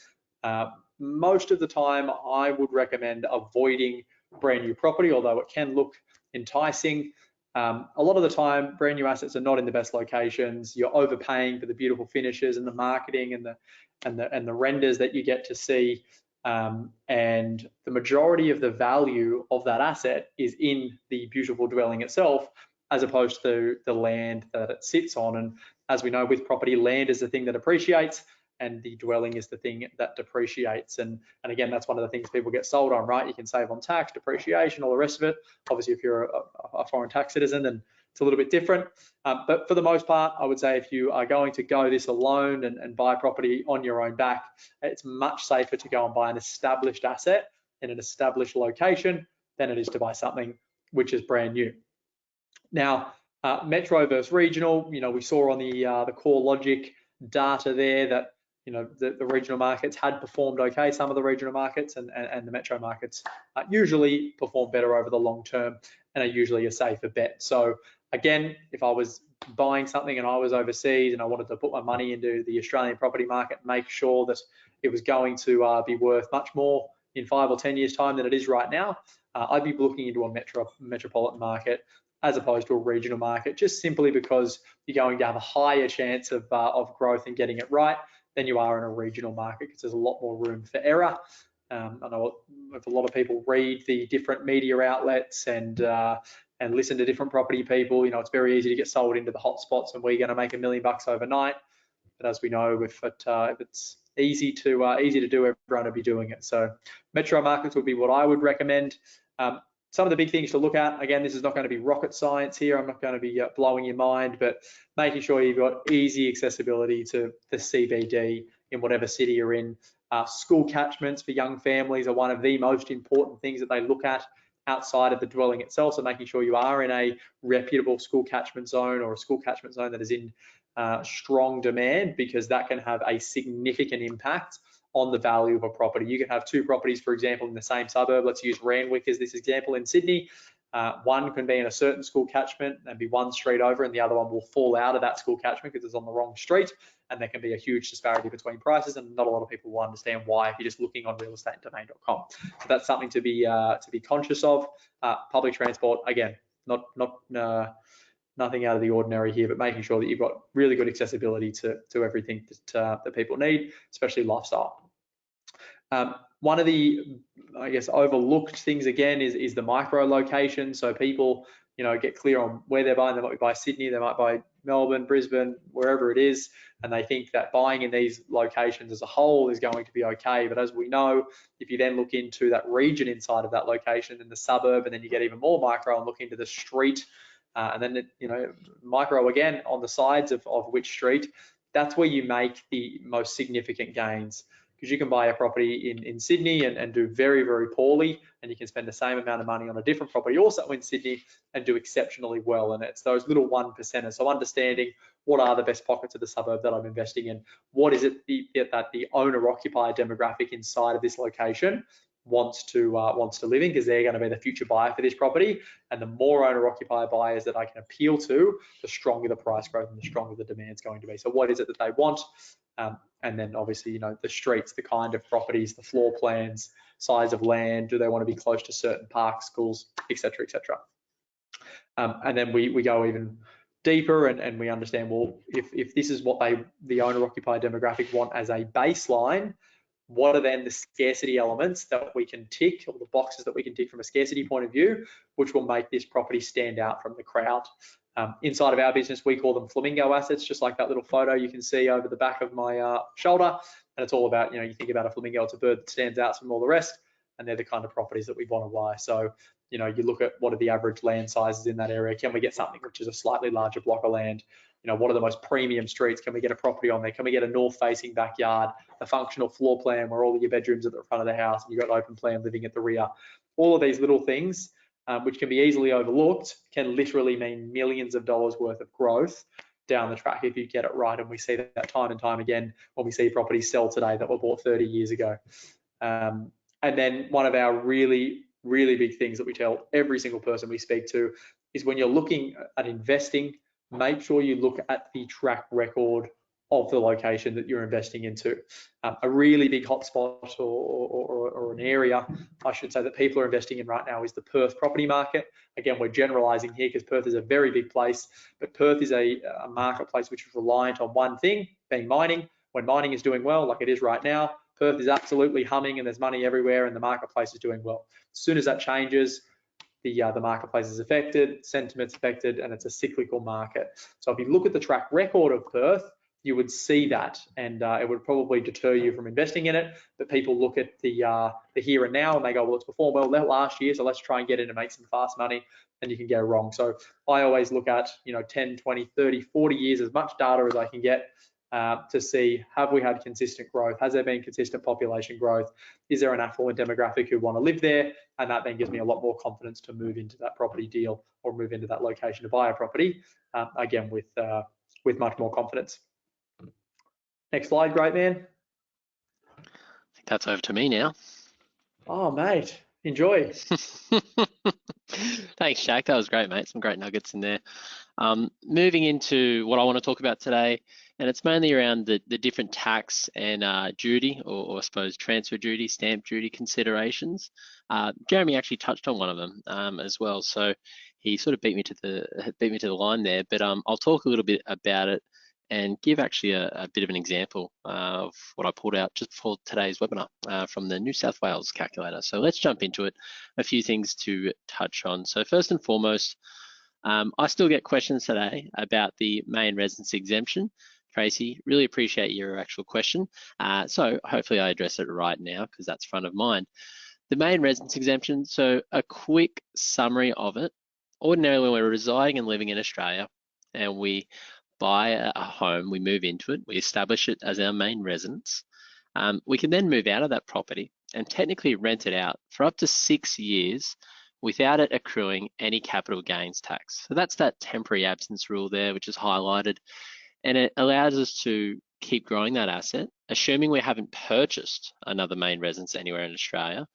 B: most of the time I would recommend avoiding brand new property, although it can look enticing. A lot of the time, brand new assets are not in the best locations. You're overpaying for the beautiful finishes and the marketing and the renders that you get to see. And the majority of the value of that asset is in the beautiful dwelling itself, as opposed to the land that it sits on. And as we know, with property, land is the thing that appreciates and the dwelling is the thing that depreciates. And again, that's one of the things people get sold on, right? You can save on tax, depreciation, all the rest of it. Obviously, if you're a foreign tax citizen, then it's a little bit different. But for the most part, I would say if you are going to go this alone and buy property on your own back, it's much safer to go and buy an established asset in an established location than it is to buy something which is brand new. Now, metro versus regional, we saw on the CoreLogic data there that the regional markets had performed okay. Some of the regional markets and the metro markets usually perform better over the long term and are usually a safer bet. So again, if I was buying something and I was overseas and I wanted to put my money into the Australian property market, make sure that it was going to be worth much more in 5 or 10 years' time than it is right now, I'd be looking into a metropolitan market as opposed to a regional market, just simply because you're going to have a higher chance of growth and getting it right than you are in a regional market, because there's a lot more room for error. I know if a lot of people read the different media outlets and listen to different property people, it's very easy to get sold into the hotspots and we're going to make $1 million overnight. But as we know, if it's easy to do, everyone will be doing it. So metro markets would be what I would recommend. Some of the big things to look at, again, this is not going to be rocket science here. I'm not going to be blowing your mind, but making sure you've got easy accessibility to the CBD in whatever city you're in. School catchments for young families are one of the most important things that they look at outside of the dwelling itself. So making sure you are in a reputable school catchment zone or a school catchment zone that is in strong demand, because that can have a significant impact on the value of a property. You can have 2 properties, for example, in the same suburb. Let's use Randwick as this example in Sydney. One can be in a certain school catchment and be one street over, and the other one will fall out of that school catchment because it's on the wrong street, and there can be a huge disparity between prices, and not a lot of people will understand why if you're just looking on realestatedomain.com. So that's something to be conscious of. Public transport, again, nothing out of the ordinary here, but making sure that you've got really good accessibility to everything that people need, especially lifestyle. One of the, I guess, overlooked things again is the micro location. So people, get clear on where they're buying. They might buy Sydney, they might buy Melbourne, Brisbane, wherever it is, and they think that buying in these locations as a whole is going to be okay. But as we know, if you then look into that region inside of that location in the suburb, and then you get even more micro and look into the street, and then micro again on the sides of which street, that's where you make the most significant gains. because you can buy a property in Sydney and do very, very poorly, and you can spend the same amount of money on a different property also in Sydney and do exceptionally well. And it's those little 1%ers. So understanding what are the best pockets of the suburb that I'm investing in, what is it that the owner-occupier demographic inside of this location wants to live in, because they're going to be the future buyer for this property. And the more owner-occupier buyers that I can appeal to, the stronger the price growth and the stronger the demand's going to be. So what is it that they want? And then obviously, you know, the streets, the kind of properties, the floor plans, size of land, do they want to be close to certain parks, schools, etc., etc. And then we go even deeper and we understand, well, if this is what the owner-occupier demographic want as a baseline, what are then the scarcity elements that we can tick, or the boxes that we can tick from a scarcity point of view, which will make this property stand out from the crowd. Inside of our business, we call them flamingo assets, just like that little photo you can see over the back of my shoulder. And it's all about, you know, you think about a flamingo, it's a bird that stands out from all the rest, and they're the kind of properties that we want to buy. So, you know, you look at what are the average land sizes in that area. Can we get something which is a slightly larger block of land? You know, what are the most premium streets? Can we get a property on there? Can we get a north-facing backyard, a functional floor plan where all of your bedrooms are at the front of the house and you've got an open plan living at the rear? All of these little things, which can be easily overlooked, can literally mean millions of dollars worth of growth down the track if you get it right. And we see that time and time again when we see properties sell today that were bought 30 years ago. And then one of our really big things that we tell every single person we speak to is, when you're looking at investing, make sure you look at the track record of the location that you're investing into. A really big hotspot or an area, I should say, that people are investing in right now is the Perth property market. Again, we're generalizing here because Perth is a very big place, but Perth is a marketplace which is reliant on one thing, being mining. When mining is doing well, like it is right now, Perth is absolutely humming and there's money everywhere and the marketplace is doing well. As soon as that changes, the marketplace is affected, sentiment's affected, and it's a cyclical market. So if you look at the track record of Perth, you would see that, and it would probably deter you from investing in it. But people look at the here and now and they go, well, it's performed well last year, so let's try and get in and make some fast money, and you can go wrong. So I always look at, you know, 10, 20, 30, 40 years, as much data as I can get, to see, have we had consistent growth? Has there been consistent population growth? Is there an affluent demographic who want to live there? And that then gives me a lot more confidence to move into that property deal or move into that location to buy a property, again, with much more confidence. Next slide, great man.
A: I think that's over to me now.
B: Oh, mate, enjoy.
A: Thanks, Jack. That was great, mate. Some great nuggets in there. Moving into what I want to talk about today, and it's mainly around the different tax and duty, or I suppose transfer duty, stamp duty considerations. Jeremy actually touched on one of them as well, so he sort of beat me to the line there. But I'll talk a little bit about it and give actually a bit of an example of what I pulled out just before today's webinar from the New South Wales calculator. So let's jump into it. A few things to touch on. So first and foremost, I still get questions today about the main residence exemption. Tracy, really appreciate your actual question. So hopefully I address it right now because that's front of mind. The main residence exemption, so a quick summary of it. Ordinarily, when we're residing and living in Australia and we buy a home, we move into it, we establish it as our main residence, we can then move out of that property and technically rent it out for up to 6 years without it accruing any capital gains tax. So that's that temporary absence rule there, which is highlighted, and it allows us to keep growing that asset, assuming we haven't purchased another main residence anywhere in Australia.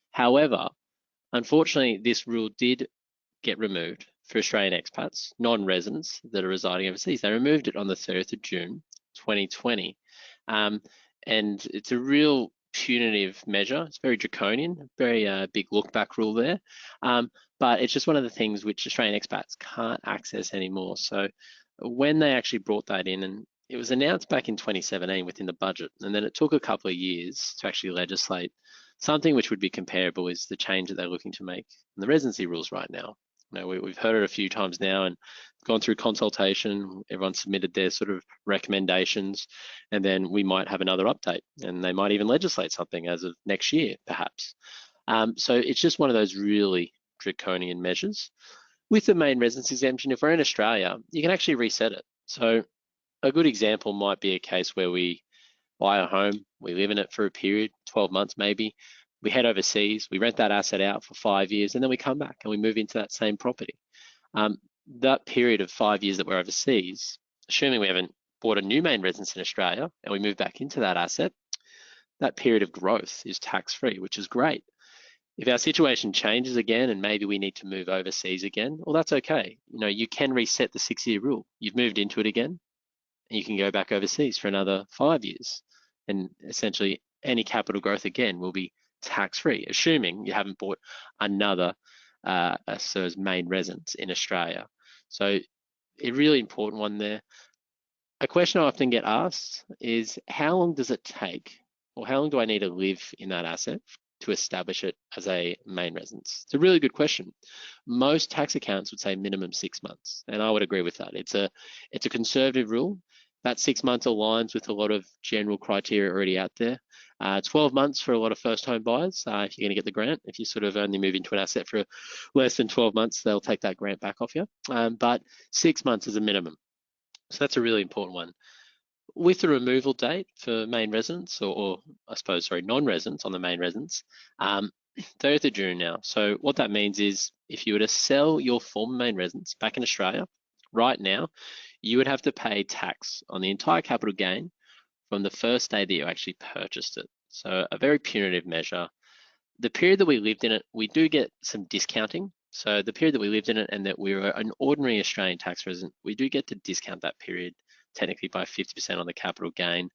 A: However, unfortunately, this rule did get removed for Australian expats, non-residents that are residing overseas. They removed it on the 30th of June, 2020. And it's a real punitive measure. It's very draconian, very big look back rule there. But it's just one of the things which Australian expats can't access anymore. So when they actually brought that in, and it was announced back in 2017 within the budget, and then it took a couple of years to actually legislate something which would be comparable is the change that they're looking to make in the residency rules right now. You know, we've heard it a few times now and gone through consultation. Everyone submitted their sort of recommendations, and then we might have another update, and they might even legislate something as of next year, perhaps. So it's just one of those really draconian measures. With the main residence exemption, if we're in Australia, you can actually reset it. So a good example might be a case where we buy a home, we live in it for a period, 12 months maybe, we head overseas, we rent that asset out for 5 years, and then we come back and we move into that same property. That period of 5 years that we're overseas, assuming we haven't bought a new main residence in Australia and we move back into that asset, that period of growth is tax-free, which is great. If our situation changes again and maybe we need to move overseas again, well, that's okay. You know, you can reset the 6-year rule. You've moved into it again, and you can go back overseas for another 5 years. And essentially, any capital growth again will be tax-free, assuming you haven't bought another main residence in Australia. So a really important one there. A question I often get asked is, how long does it take, or how long do I need to live in that asset to establish it as a main residence? It's a really good question. Most tax accountants would say minimum 6 months, and I would agree with that. It's a conservative rule. That 6 months aligns with a lot of general criteria already out there. 12 months for a lot of first home buyers, if you're going to get the grant. If you sort of only move into an asset for less than 12 months, they'll take that grant back off you. But 6 months is a minimum. So that's a really important one. With the removal date for main residence, or I suppose, sorry, non-residents on the main residence, 30th of June now. So what that means is, if you were to sell your former main residence back in Australia right now, you would have to pay tax on the entire capital gain from the first day that you actually purchased it. So a very punitive measure. The period that we lived in it, we do get some discounting. So the period that we lived in it and that we were an ordinary Australian tax resident, we do get to discount that period technically by 50% on the capital gain,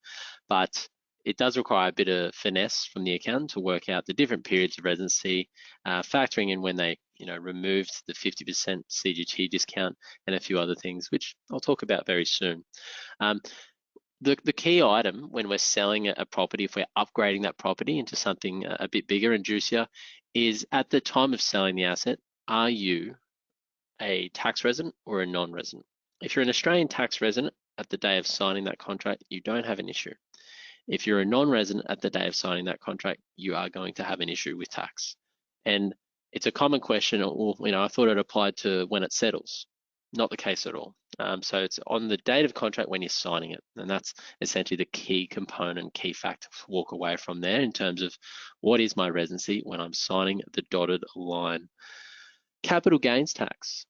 A: but it does require a bit of finesse from the accountant to work out the different periods of residency, factoring in when they removed the 50% CGT discount and a few other things, which I'll talk about very soon. The key item when we're selling a property, if we're upgrading that property into something a bit bigger and juicier, is at the time of selling the asset, are you a tax resident or a non-resident? If you're an Australian tax resident at the day of signing that contract, you don't have an issue. If you're a non-resident at the day of signing that contract, you are going to have an issue with tax. And it's a common question, or I thought it applied to when it settles. Not the case at all. So it's on the date of contract when you're signing it. And that's essentially the key component, key fact to walk away from there in terms of what is my residency when I'm signing the dotted line. Capital gains tax.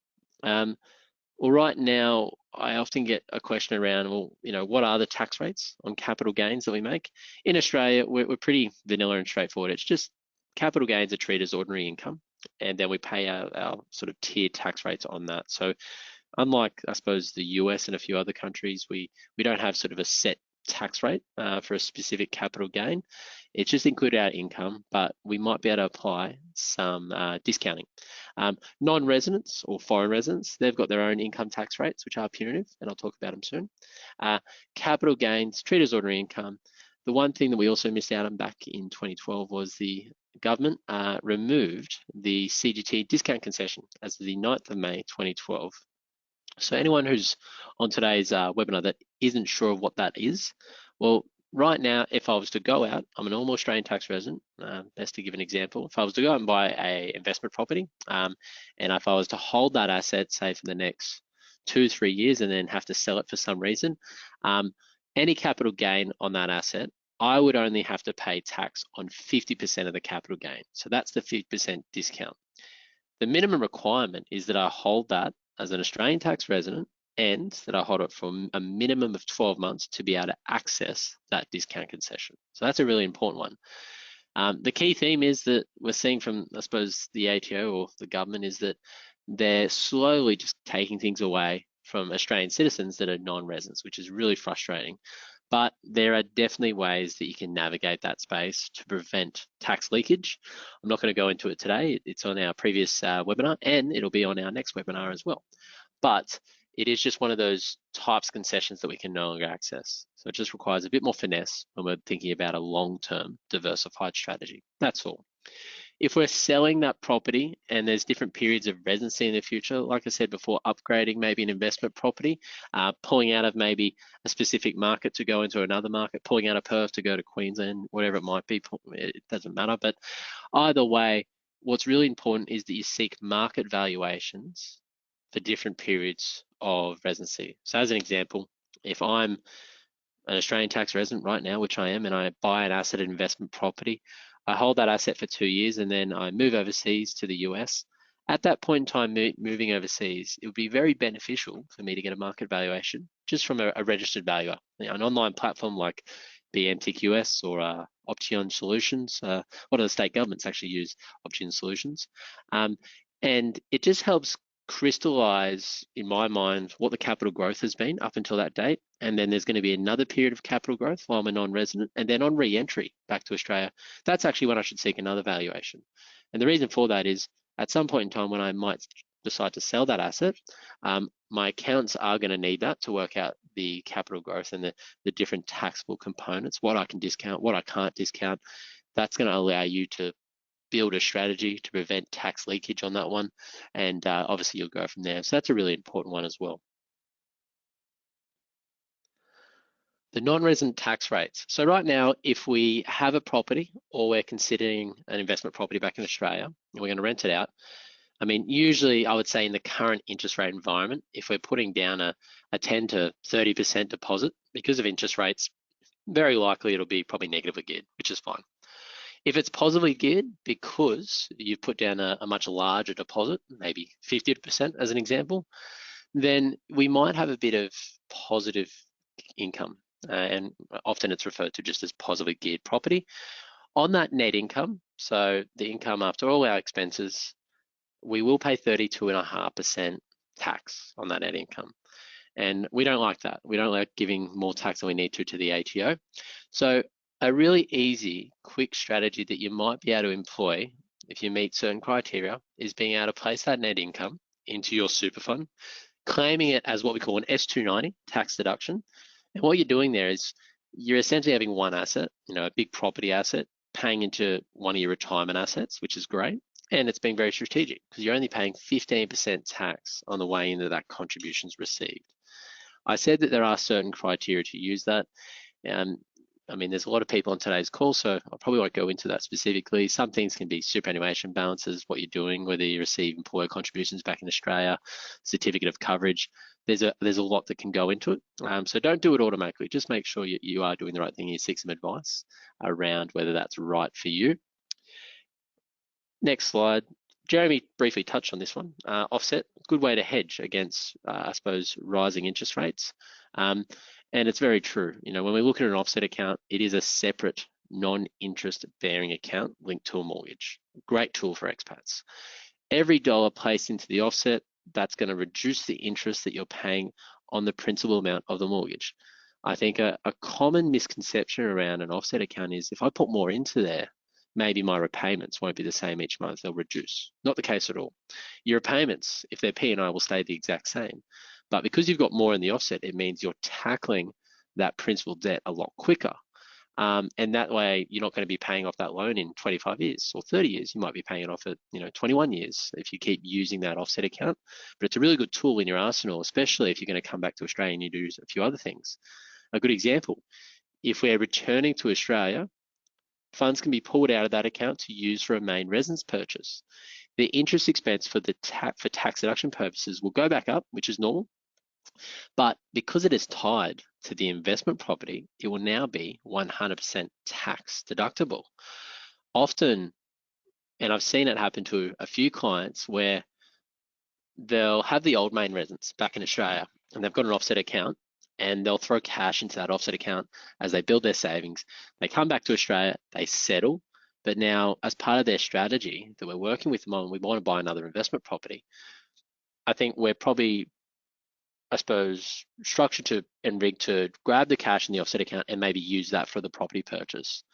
A: Well, right now, I often get a question around, what are the tax rates on capital gains that we make? In Australia, we're pretty vanilla and straightforward. It's just capital gains are treated as ordinary income, and then we pay our sort of tiered tax rates on that. So unlike, I suppose, the US and a few other countries, we don't have sort of a set tax rate for a specific capital gain. It's just included our income, but we might be able to apply some discounting. Non-residents or foreign residents, they've got their own income tax rates, which are punitive, and I'll talk about them soon. Capital gains, treated as ordinary income. The one thing that we also missed out on back in 2012 was the government removed the CGT discount concession as of the 9th of May 2012. So anyone who's on today's webinar that isn't sure of what that is, well, right now, if I was to go out, I'm a normal Australian tax resident, best to give an example. If I was to go out and buy a investment property, and if I was to hold that asset, say for the next 2-3 years and then have to sell it for some reason, any capital gain on that asset, I would only have to pay tax on 50% of the capital gain. So that's the 50% discount. The minimum requirement is that I hold that as an Australian tax resident and that I hold it for a minimum of 12 months to be able to access that discount concession. So that's a really important one. The key theme is that we're seeing from, I suppose, the ATO or the government is that they're slowly just taking things away from Australian citizens that are non-residents, which is really frustrating. But there are definitely ways that you can navigate that space to prevent tax leakage. I'm not going to go into it today. It's on our previous webinar, and it'll be on our next webinar as well. But it is just one of those types of concessions that we can no longer access. So it just requires a bit more finesse when we're thinking about a long-term diversified strategy. That's all. If we're selling that property and there's different periods of residency in the future, like I said before, upgrading maybe an investment property, pulling out of maybe a specific market to go into another market, pulling out of Perth to go to Queensland, whatever it might be, it doesn't matter. But either way, what's really important is that you seek market valuations for different periods of residency. So as an example, if I'm an Australian tax resident right now, which I am, and I buy an asset investment property, I hold that asset for 2 years and then I move overseas to the US. At that point in time, moving overseas, it would be very beneficial for me to get a market valuation just from a registered valuer, an online platform like BMTQS or Option Solutions. One of the state governments actually use Option Solutions. And it just helps crystallize, in my mind, what the capital growth has been up until that date. And then there's going to be another period of capital growth while I'm a non-resident. And then on re-entry back to Australia, that's actually when I should seek another valuation. And the reason for that is at some point in time when I might decide to sell that asset, my accountants are going to need that to work out the capital growth and the different taxable components, what I can discount, what I can't discount. That's going to allow you to build a strategy to prevent tax leakage on that one. And obviously you'll go from there. So that's a really important one as well. The non-resident tax rates. So right now, if we have a property or we're considering an investment property back in Australia and we're going to rent it out, I mean, usually I would say in the current interest rate environment, if we're putting down a 10 to 30% deposit, because of interest rates, very likely it'll be probably negatively geared, which is fine. If it's positively geared because you've put down a much larger deposit, maybe 50% as an example, then we might have a bit of positive income. And often it's referred to just as positively geared property. On that net income, so the income after all our expenses, we will pay 32.5% tax on that net income. And we don't like that. We don't like giving more tax than we need to the ATO. So a really easy, quick strategy that you might be able to employ if you meet certain criteria is being able to place that net income into your super fund, claiming it as what we call an S290 tax deduction. And what you're doing there is you're essentially having one asset, a big property asset, paying into one of your retirement assets, which is great. And it's been very strategic because you're only paying 15% tax on the way into that contributions received. I said that there are certain criteria to use that. I mean, there's a lot of people on today's call, so I probably won't go into that specifically. Some things can be superannuation balances, what you're doing, whether you receive employer contributions back in Australia, certificate of coverage. There's a lot that can go into it. So don't do it automatically. Just make sure you are doing the right thing. You seek some advice around whether that's right for you. Next slide. Jeremy briefly touched on this one. Offset, good way to hedge against, I suppose, rising interest rates. And it's very true. When we look at an offset account, it is a separate non-interest bearing account linked to a mortgage. Great tool for expats. Every dollar placed into the offset, that's going to reduce the interest that you're paying on the principal amount of the mortgage. I think a common misconception around an offset account is if I put more into there, maybe my repayments won't be the same each month, they'll reduce. Not the case at all. Your repayments, if they're P&I, will stay the exact same. But because you've got more in the offset, it means you're tackling that principal debt a lot quicker. And that way, you're not going to be paying off that loan in 25 years or 30 years. You might be paying it off at 21 years if you keep using that offset account. But it's a really good tool in your arsenal, especially if you're going to come back to Australia and you do a few other things. A good example, if we're returning to Australia, funds can be pulled out of that account to use for a main residence purchase. The interest expense for tax deduction purposes will go back up, which is normal. But because it is tied to the investment property, it will now be 100% tax deductible. Often, and I've seen it happen to a few clients where they'll have the old main residence back in Australia and they've got an offset account and they'll throw cash into that offset account as they build their savings. They come back to Australia, they settle, but now as part of their strategy that we're working with them on, we want to buy another investment property. I think we're probably, I suppose, structured to and rigged to grab the cash in the offset account and maybe use that for the property purchase.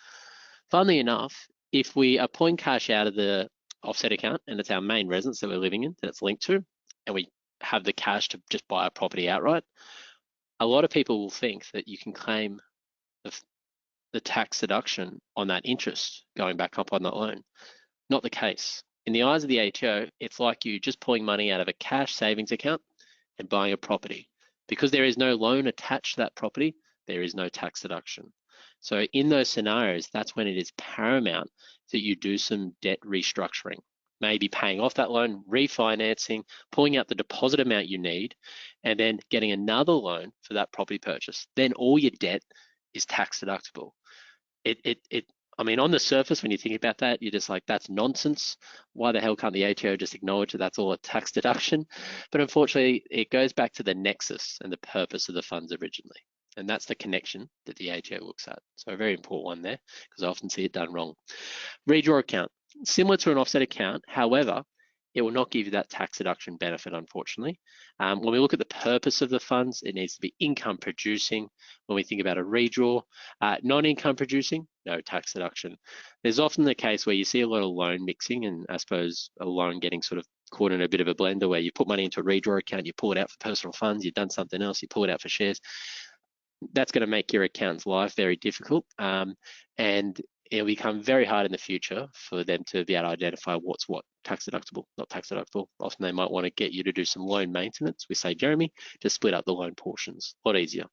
A: Funnily enough, if we are pulling cash out of the offset account and it's our main residence that we're living in, that it's linked to, and we have the cash to just buy a property outright, a lot of people will think that you can claim the tax deduction on that interest going back up on that loan. Not the case. In the eyes of the ATO, it's like you just pulling money out of a cash savings account and buying a property. Because there is no loan attached to that property, there is no tax deduction. So in those scenarios, that's when it is paramount that you do some debt restructuring. maybe paying off that loan, refinancing, pulling out the deposit amount you need, and then getting another loan for that property purchase. Then all your debt is tax deductible. I mean, on the surface, when you think about that, you're just like, that's nonsense. Why the hell can't the ATO just acknowledge that that's all a tax deduction? But unfortunately, it goes back to the nexus and the purpose of the funds originally. And that's the connection that the ATO looks at. So a very important one there, because I often see it done wrong. Redraw account, similar to an offset account. However, it will not give you that tax deduction benefit, unfortunately. When we look at the purpose of the funds, it needs to be income producing. When we think about a redraw, non-income producing, no tax deduction. There's often the case where you see a lot of loan mixing, and I suppose a loan getting sort of caught in a bit of a blender where you put money into a redraw account, you pull it out for personal funds, you've done something else, you pull it out for shares. That's going to make your accountant's life very difficult, and it'll become very hard in the future for them to be able to identify what's what, tax deductible, not tax deductible. Often they might want to get you to do some loan maintenance with, say, Jeremy, to split up the loan portions. A lot easier.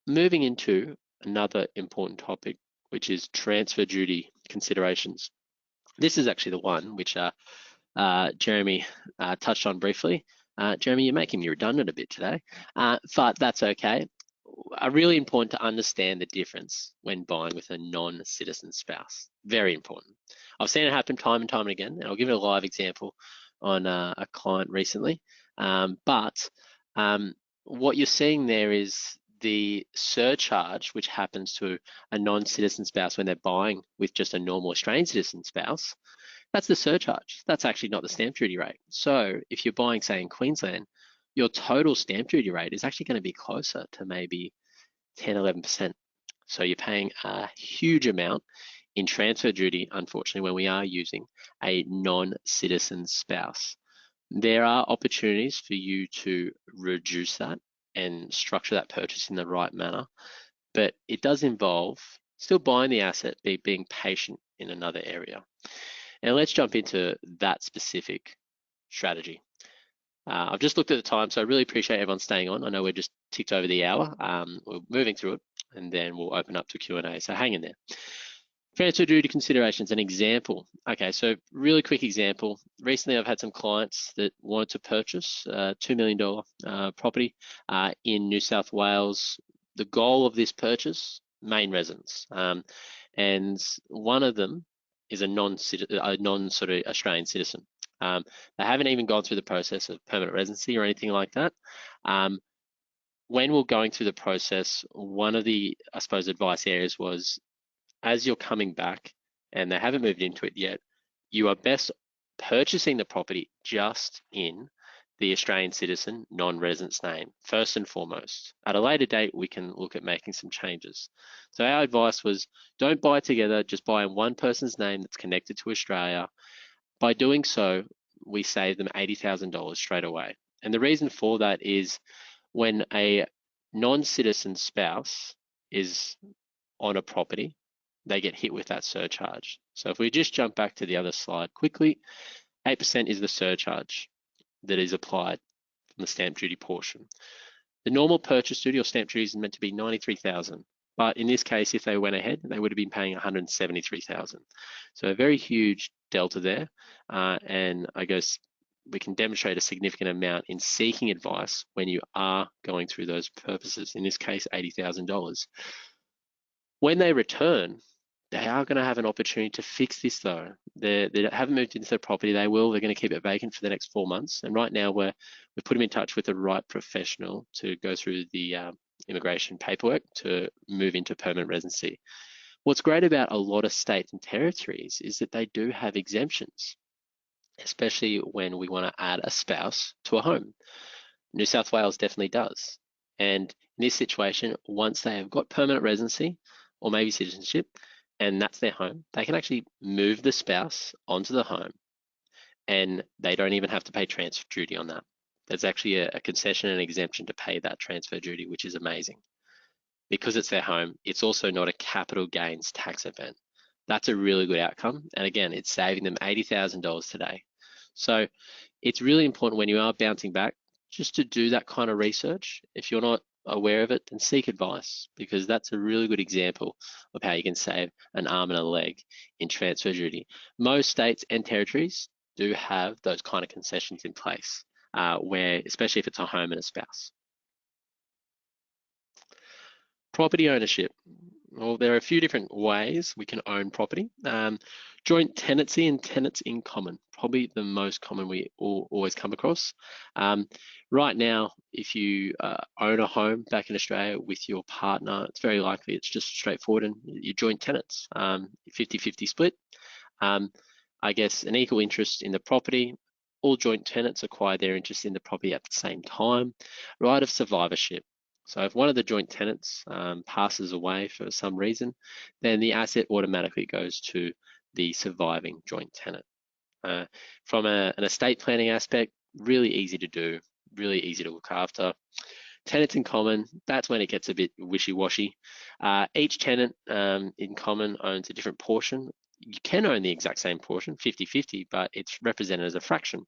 A: Moving into another important topic, which is transfer duty considerations. This is actually the one which Jeremy touched on briefly. Jeremy, you're making me redundant a bit today, but that's okay. Really important to understand the difference when buying with a non-citizen spouse. Very important. I've seen it happen time and time again, and I'll give you a live example on a client recently. But what you're seeing there is the surcharge which happens to a non-citizen spouse when they're buying with just a normal Australian citizen spouse. That's the surcharge. That's actually not the stamp duty rate. So if you're buying, say, in Queensland, your total stamp duty rate is actually going to be closer to maybe 10, 11%. So you're paying a huge amount in transfer duty, unfortunately, when we are using a non-citizen spouse. There are opportunities for you to reduce that and structure that purchase in the right manner, but it does involve still buying the asset, being patient in another area. And let's jump into that specific strategy. I've just looked at the time, so I really appreciate everyone staying on. I know we're just ticked over the hour. We're moving through it, and then we'll open up to Q&A, so hang in there. Transfer duty considerations, an example. Okay, so really quick example. Recently, I've had some clients that wanted to purchase a $2 million property in New South Wales. The goal of this purchase, main residence. And one of them is a non-sort of Australian citizen. They haven't even gone through the process of permanent residency or anything like that. When we're going through the process, one of the, I suppose, advice areas was, as you're coming back and they haven't moved into it yet, you are best purchasing the property just in the Australian citizen non-resident's name, first and foremost. At a later date, we can look at making some changes. So our advice was, don't buy together, just buy in one person's name that's connected to Australia. By doing so, we save them $80,000 straight away. And the reason for that is when a non-citizen spouse is on a property, they get hit with that surcharge. So if we just jump back to the other slide quickly, 8% is the surcharge that is applied from the stamp duty portion. The normal purchase duty or stamp duty is meant to be $93,000. But in this case, if they went ahead, they would have been paying $173,000. So a very huge delta there. And I guess we can demonstrate a significant amount in seeking advice when you are going through those purposes, in this case, $80,000. When they return, they are going to have an opportunity to fix this though. They haven't moved into the property, they're going to keep it vacant for the next 4 months. And right now we've put them in touch with the right professional to go through the immigration paperwork to move into permanent residency. What's great about a lot of states and territories is that they do have exemptions, especially when we want to add a spouse to a home. New South Wales definitely does. And in this situation, once they have got permanent residency or maybe citizenship, and that's their home, they can actually move the spouse onto the home and they don't even have to pay transfer duty on that. There's actually a concession and exemption to pay that transfer duty, which is amazing. Because it's their home, it's also not a capital gains tax event. That's a really good outcome. And again, it's saving them $80,000 today. So it's really important when you are bouncing back, just to do that kind of research. If you're not aware of it, then seek advice, because that's a really good example of how you can save an arm and a leg in transfer duty. Most states and territories do have those kind of concessions in place, where, especially if it's a home and a spouse. Property ownership. Well, there are a few different ways we can own property. Joint tenancy and tenants in common, probably the most common we always come across. Right now, if you own a home back in Australia with your partner, it's very likely it's just straightforward and you're joint tenants, 50-50 split. I guess an equal interest in the property. All joint tenants acquire their interest in the property at the same time. Right of survivorship. So if one of the joint tenants passes away for some reason, then the asset automatically goes to the surviving joint tenant. From an estate planning aspect, really easy to do, really easy to look after. Tenants in common, that's when it gets a bit wishy-washy. Each tenant in common owns a different portion. You can own the exact same portion, 50-50, but it's represented as a fraction.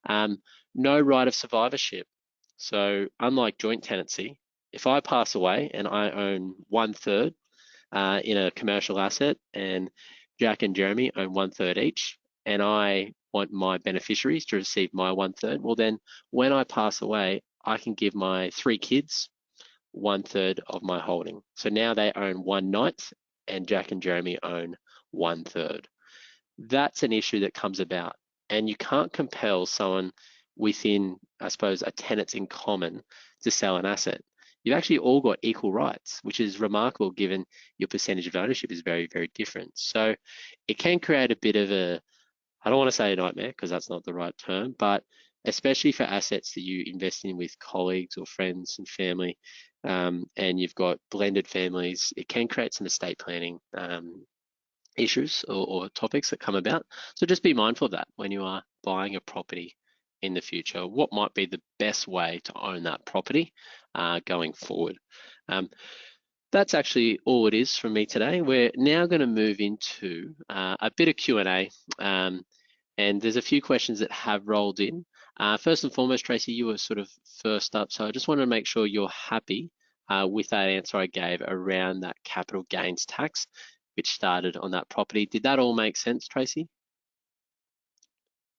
A: No right of survivorship. So unlike joint tenancy, if I pass away and I own 1/3 in a commercial asset and Jack and Jeremy own 1/3 each, and I want my beneficiaries to receive my 1/3, well then when I pass away, I can give my 3 kids 1/3 of my holding. So now they own 1/9 and Jack and Jeremy own 1/3. That's an issue that comes about, and you can't compel someone within, I suppose, a tenants in common to sell an asset. You've actually all got equal rights, which is remarkable given your percentage of ownership is very, very different. So it can create a bit of a, I don't want to say a nightmare because that's not the right term, but especially for assets that you invest in with colleagues or friends and family, and you've got blended families, it can create some estate planning issues or topics that come about. So just be mindful of that when you are buying a property in the future. What might be the best way to own that property going forward? That's actually all it is from me today. We're now going to move into a bit of Q&A, and there's a few questions that have rolled in. First and foremost, Tracy, you were sort of first up, so I just wanted to make sure you're happy with that answer I gave around that capital gains tax, which started on that property. Did that all make sense, Tracy?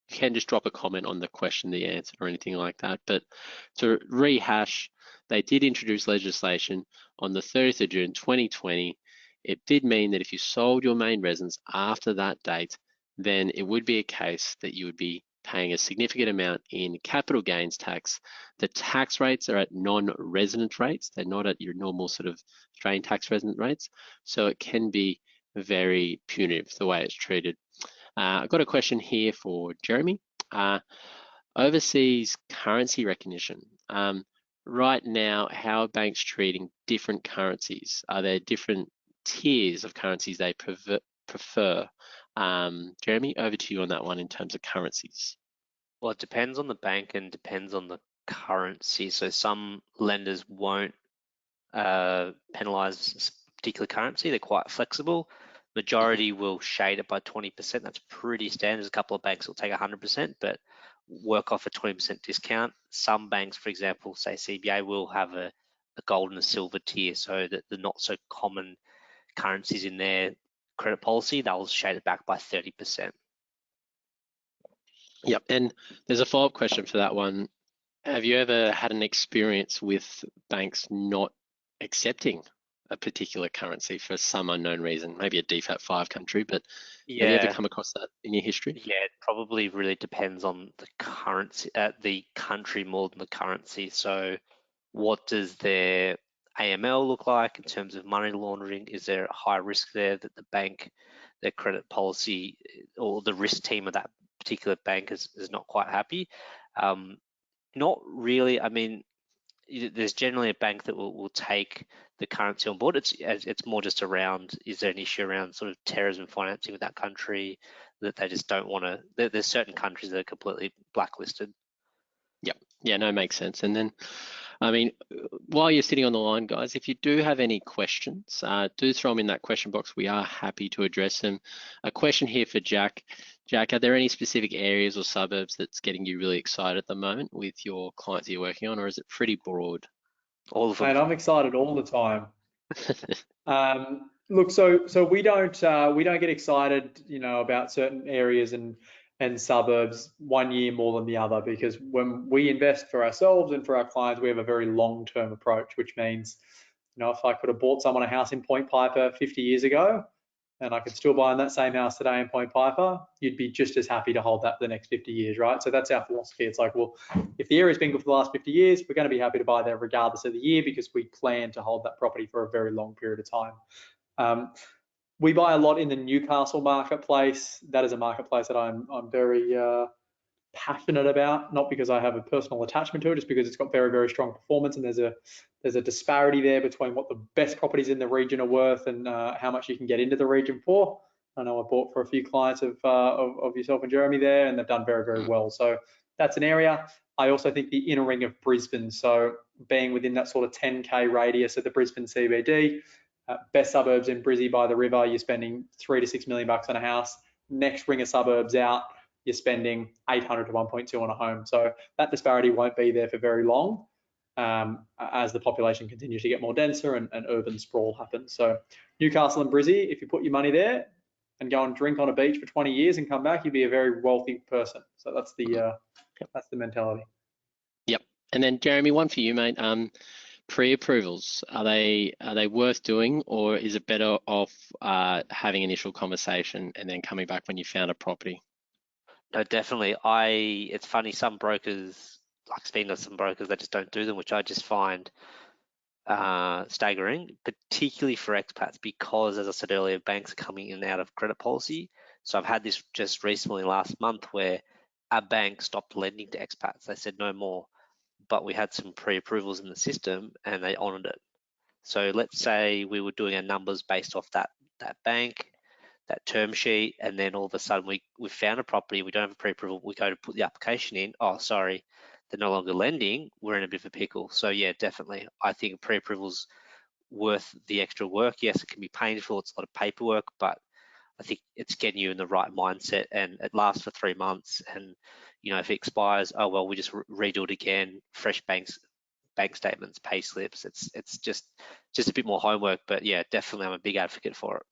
A: You can just drop a comment on the question, the answer, or anything like that. But to rehash, they did introduce legislation on the 30th of June 2020. It did mean that if you sold your main residence after that date, then it would be a case that you would be paying a significant amount in capital gains tax. The tax rates are at non-resident rates. They're not at your normal sort of Australian tax resident rates. So it can be very punitive the way it's treated. I've got a question here for Jeremy. Overseas currency recognition. Right now, how are banks treating different currencies? Are there different tiers of currencies they prefer? Jeremy, over to you on that one in terms of currencies.
C: Well, it depends on the bank and depends on the currency. So some lenders won't penalize a particular currency. They're quite flexible. Majority will shade it by 20%. That's pretty standard. There's a couple of banks will take 100%, but work off a 20% discount. Some banks, for example, say CBA, will have a gold and a silver tier, so that the not so common currencies in their credit policy, they'll shade it back by 30%.
A: Yep, and there's a follow-up question for that one. Have you ever had an experience with banks not accepting a particular currency for some unknown reason, maybe a DFAT 5 country, but have you ever come across that in your history?
C: Yeah, it probably really depends on the currency, the country more than the currency. So what does their AML look like in terms of money laundering? Is there a high risk there that the bank, their credit policy or the risk team of that particular bank is not quite happy? Not really. I mean, there's generally a bank that will take the currency on board. It's more just around, is there an issue around sort of terrorism financing with that country that they just don't want to, there's certain countries that are completely blacklisted.
A: Yep. Yeah, no, makes sense. And then, I mean, while you're sitting on the line, guys, if you do have any questions, do throw them in that question box. We are happy to address them. A question here for Jack. Jack, are there any specific areas or suburbs that's getting you really excited at the moment with your clients you're working on, or is it pretty broad?
C: All of them.
B: And I'm excited all the time. Look, so we don't get excited, about certain areas and suburbs one year more than the other, because when we invest for ourselves and for our clients, we have a very long-term approach, which means, if I could have bought someone a house in Point Piper 50 years ago, and I could still buy in that same house today in Point Piper, you'd be just as happy to hold that for the next 50 years, right? So that's our philosophy. It's like, well, if the area's been good for the last 50 years, we're going to be happy to buy there regardless of the year, because we plan to hold that property for a very long period of time. We buy a lot in the Newcastle marketplace. That is a marketplace that I'm very passionate about, not because I have a personal attachment to it, just because it's got very, very strong performance, and there's a disparity there between what the best properties in the region are worth and how much you can get into the region for. I know I bought for a few clients of yourself and Jeremy there, and they've done very, very well. So that's an area. I also think the inner ring of Brisbane, so being within that sort of 10K radius of the Brisbane CBD, best suburbs in Brizzy by the river, you're spending $3 to $6 million on a house. Next ring of suburbs out, you're spending 800 to 1.2 on a home. So that disparity won't be there for very long as the population continues to get more denser and urban sprawl happens. So Newcastle and Brizzy, if you put your money there and go and drink on a beach for 20 years and come back, you'd be a very wealthy person. So that's the mentality.
A: Yep. And then Jeremy, one for you, mate. Pre-approvals, are they worth doing, or is it better off having initial conversation and then coming back when you found a property?
C: No, definitely. It's funny, some brokers, like speaking to some brokers, that just don't do them, which I just find staggering, particularly for expats, because, as I said earlier, banks are coming in and out of credit policy. So I've had this just recently last month where a bank stopped lending to expats. They said no more, but we had some pre-approvals in the system and they honoured it. So let's say we were doing our numbers based off that bank, that term sheet, and then all of a sudden we found a property, we don't have a pre-approval, we go to put the application in, oh sorry, they're no longer lending, we're in a bit of a pickle. So yeah, definitely, I think pre-approval's worth the extra work. Yes, it can be painful, it's a lot of paperwork, but I think it's getting you in the right mindset, and it lasts for 3 months, and if it expires, oh well, we just redo it again, fresh bank statements, pay slips. It's just a bit more homework, but yeah, definitely I'm a big advocate for it.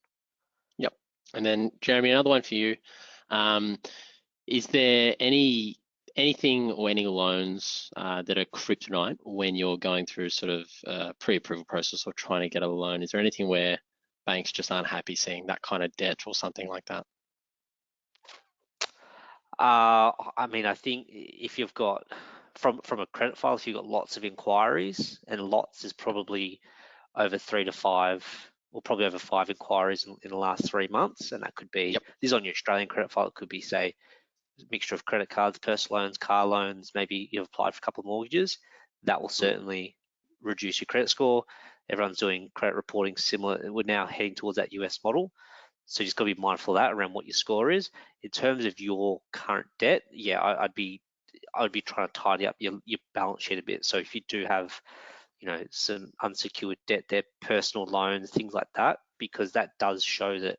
A: Yep. And then Jeremy, another one for you. Is there anything or any loans that are kryptonite when you're going through sort of pre-approval process or trying to get a loan? Is there anything where banks just aren't happy seeing that kind of debt or something like that?
C: I mean, I think if you've got from a credit file, if you've got lots of inquiries, and lots is probably over 3 to 5, or probably over 5 inquiries in the last 3 months, and that could be,
A: Yep.
C: This is on your Australian credit file, it could be, say, a mixture of credit cards, personal loans, car loans, maybe you've applied for a couple of mortgages, that will certainly reduce your credit score. Everyone's doing credit reporting similar. We're now heading towards that US model. So you just got to be mindful of that around what your score is. In terms of your current debt, yeah, I'd be trying to tidy up your balance sheet a bit. So if you do have, some unsecured debt there, personal loans, things like that, because that does show that,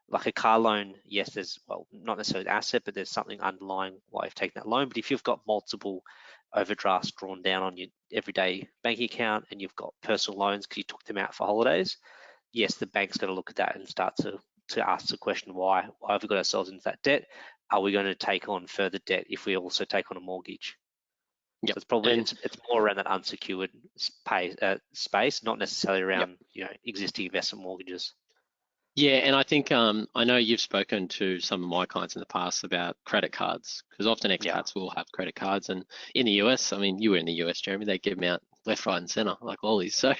C: like a car loan, yes, there's, well, not necessarily an asset, but there's something underlying why you've taken that loan. But if you've got multiple overdrafts drawn down on your everyday banking account, and you've got personal loans because you took them out for holidays, yes, the bank's going to look at that and start to ask the question, why have we got ourselves into that debt? Are we going to take on further debt if we also take on a mortgage?
A: Yep.
C: So it's probably it's more around that unsecured space, not necessarily around existing investment mortgages.
A: Yeah, and I think I know you've spoken to some of my clients in the past about credit cards, because often expats will have credit cards, and in the US, I mean, you were in the US, Jeremy, they give them out left, right, and center like lollies. So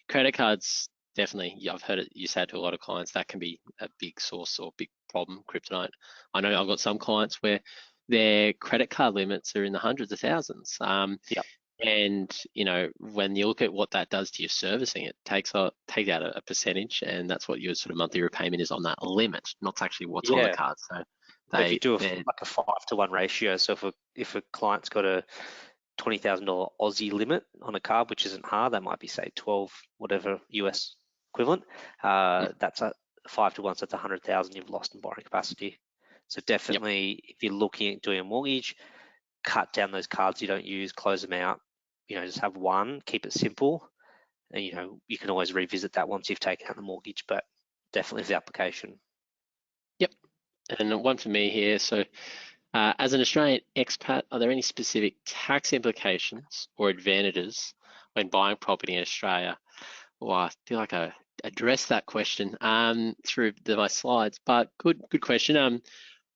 A: credit cards, definitely, I've heard it you say to a lot of clients, that can be a big source or big problem, kryptonite. I know I've got some clients where their credit card limits are in the hundreds of thousands. And when you look at what that does to your servicing, it takes out a percentage, and that's what your sort of monthly repayment is on that limit, not actually what's on the card. So
C: if you do like a 5-to-1 ratio, so if a client's got a $20,000 Aussie limit on a card, which isn't hard, that might be, say, 12 whatever US equivalent. That's a 5-to-1, so that's 100,000 you've lost in borrowing capacity. So definitely, if you're looking at doing a mortgage, cut down those cards you don't use, close them out. just have one, keep it simple, and you can always revisit that once you've taken out the mortgage, but definitely the application.
A: Yep. And one for me here. So as an Australian expat, are there any specific tax implications or advantages when buying property in Australia? Well, I feel like I addressed that question through my slides, but good question.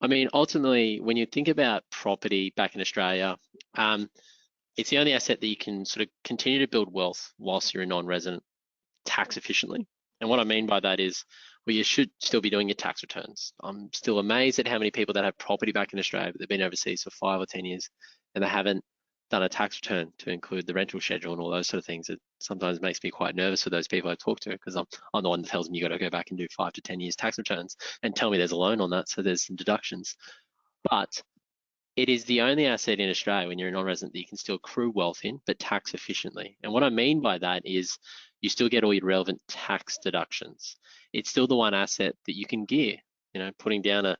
A: I mean, ultimately, when you think about property back in Australia, it's the only asset that you can sort of continue to build wealth whilst you're a non-resident tax efficiently. And what I mean by that is, well, you should still be doing your tax returns. I'm still amazed at how many people that have property back in Australia, but they've been overseas for 5 or 10 years and they haven't done a tax return to include the rental schedule and all those sort of things. It sometimes makes me quite nervous for those people I talk to, because I'm the one that tells them you got to go back and do 5 to 10 years tax returns and tell me there's a loan on that, so there's some deductions. But it is the only asset in Australia when you're a non-resident that you can still accrue wealth in, but tax efficiently. And what I mean by that is you still get all your relevant tax deductions. It's still the one asset that you can gear, putting down a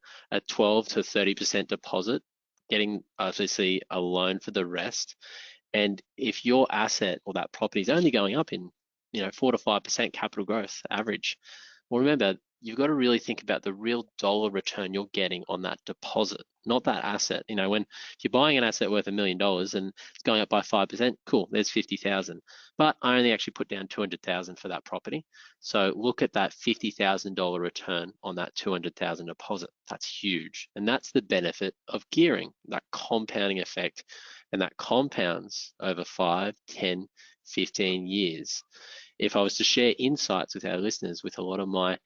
A: 12 to 30% deposit, getting obviously a loan for the rest. And if your asset or that property is only going up in, 4 to 5% capital growth average, well, remember, you've got to really think about the real dollar return you're getting on that deposit, not that asset. If you're buying an asset worth $1 million and it's going up by 5%, cool, there's 50,000. But I only actually put down 200,000 for that property. So look at that $50,000 return on that 200,000 deposit. That's huge. And that's the benefit of gearing, that compounding effect. And that compounds over 5, 10, 15 years. If I was to share insights with our listeners, with a lot of my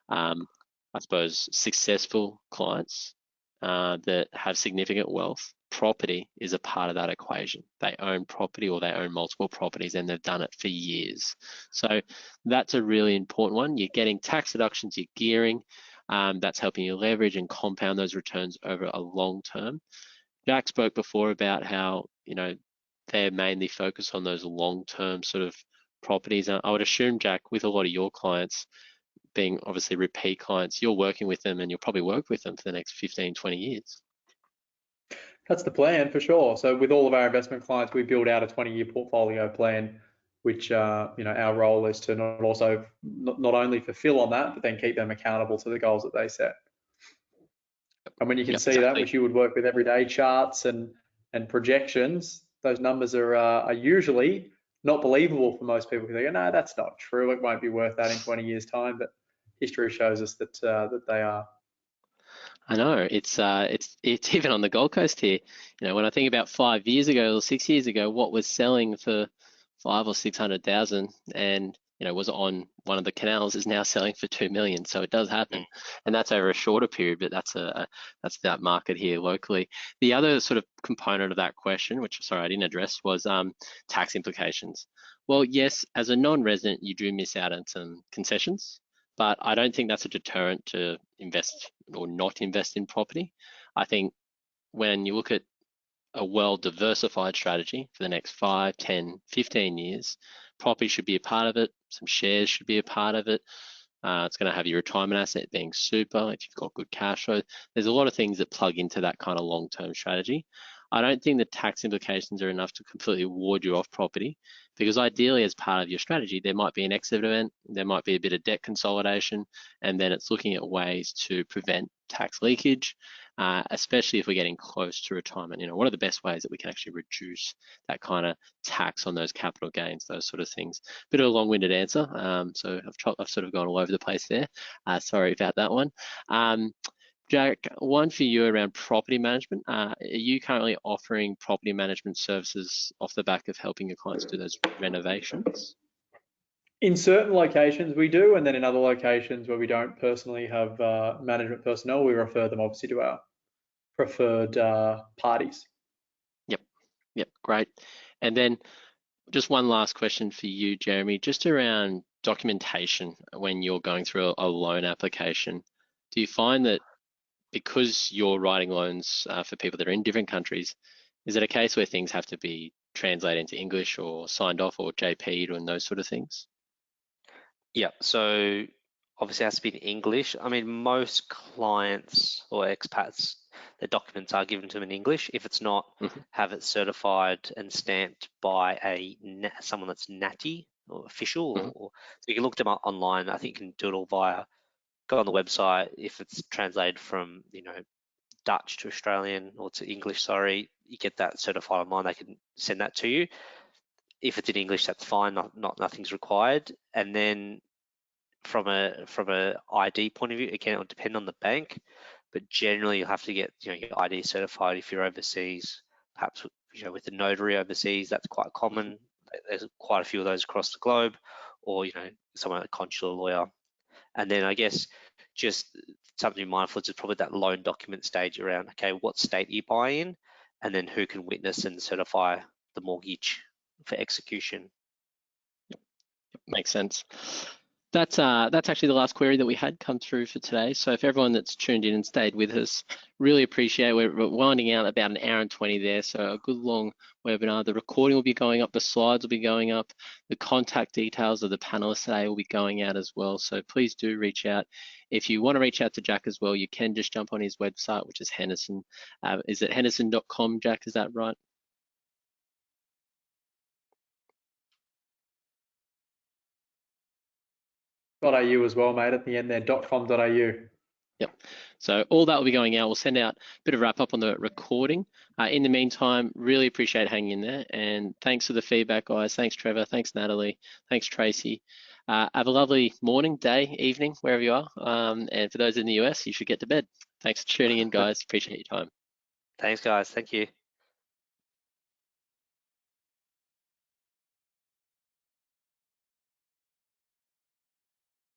A: I suppose, successful clients that have significant wealth, property is a part of that equation. They own property or they own multiple properties and they've done it for years. So that's a really important one. You're getting tax deductions, you're gearing, that's helping you leverage and compound those returns over a long term. Jack spoke before about how, they're mainly focused on those long-term sort of properties. I would assume, Jack, with a lot of your clients, being obviously repeat clients, you're working with them and you'll probably work with them for the next 15, 20 years.
B: That's the plan for sure. So with all of our investment clients, we build out a 20-year portfolio plan, which our role is to not only fulfill on that, but then keep them accountable to the goals that they set. And when you can see that, which you would work with everyday charts and projections, those numbers are usually not believable for most people, because they go, no, that's not true. It won't be worth that in 20 years' time. But history shows us that they are.
A: I know, it's even on the Gold Coast here. When I think about 5 years ago or 6 years ago, what was selling for 500,000 or 600,000 and was on one of the canals is now selling for 2 million. So it does happen, and that's over a shorter period. But that's that market here locally. The other sort of component of that question, which sorry I didn't address, was tax implications. Well, yes, as a non-resident, you do miss out on some concessions, but I don't think that's a deterrent to invest or not invest in property. I think when you look at a well-diversified strategy for the next 5, 10, 15 years, property should be a part of it. Some shares should be a part of it. It's going to have your retirement asset being super if you've got good cash flow. There's a lot of things that plug into that kind of long-term strategy. I don't think the tax implications are enough to completely ward you off property, because ideally, as part of your strategy, there might be an exit event, there might be a bit of debt consolidation, and then it's looking at ways to prevent tax leakage, especially if we're getting close to retirement. What are the best ways that we can actually reduce that kind of tax on those capital gains, those sort of things? Bit of a long-winded answer, so I've sort of gone all over the place there. Sorry about that one. Jack, one for you around property management. Are you currently offering property management services off the back of helping your clients do those renovations?
B: In certain locations we do, and then in other locations where we don't personally have management personnel, we refer them obviously to our preferred parties.
A: Yep, great. And then just one last question for you, Jeremy, just around documentation when you're going through a loan application. Do you find that because you're writing loans for people that are in different countries, is it a case where things have to be translated into English or signed off or JP'd and those sort of things?
C: Yeah, so obviously it has to be in English. I mean, most clients or expats the documents are given to them in English. If it's not,
A: Mhm.
C: have it certified and stamped by someone that's natty or official.
A: Mhm.
C: So you can look them up online. I think you can do it all via, go on the website. If it's translated from, Dutch to Australian or to English, sorry, you get that certified online. They can send that to you. If it's in English, that's fine. Nothing's required. And then from a ID point of view, again, it'll depend on the bank, but generally you'll have to get your ID certified if you're overseas. Perhaps with the notary overseas, that's quite common. There's quite a few of those across the globe, or someone a consular lawyer. And then I guess just something to be mindful is probably that loan document stage around, okay, what state you buy in, and then who can witness and certify the mortgage for execution.
A: Makes sense. That's actually the last query that we had come through for today. So if everyone that's tuned in and stayed with us, really appreciate. We're winding out about an hour and 20 there, so a good long webinar. The recording will be going up, the slides will be going up, the contact details of the panelists today will be going out as well. So please do reach out. If you want to reach out to Jack as well, you can just jump on his website, which is Henderson. Is it henderson.com, Jack? Is that right?
B: .au as well, mate, at the end there, .com.au.
A: Yep. So all that will be going out. We'll send out a bit of wrap up on the recording. In the meantime, really appreciate hanging in there, and thanks for the feedback, guys. Thanks, Trevor. Thanks, Natalie. Thanks, Tracy. Have a lovely morning, day, evening, wherever you are. And for those in the US, you should get to bed. Thanks for tuning in, guys. Appreciate your time.
C: Thanks, guys. Thank you.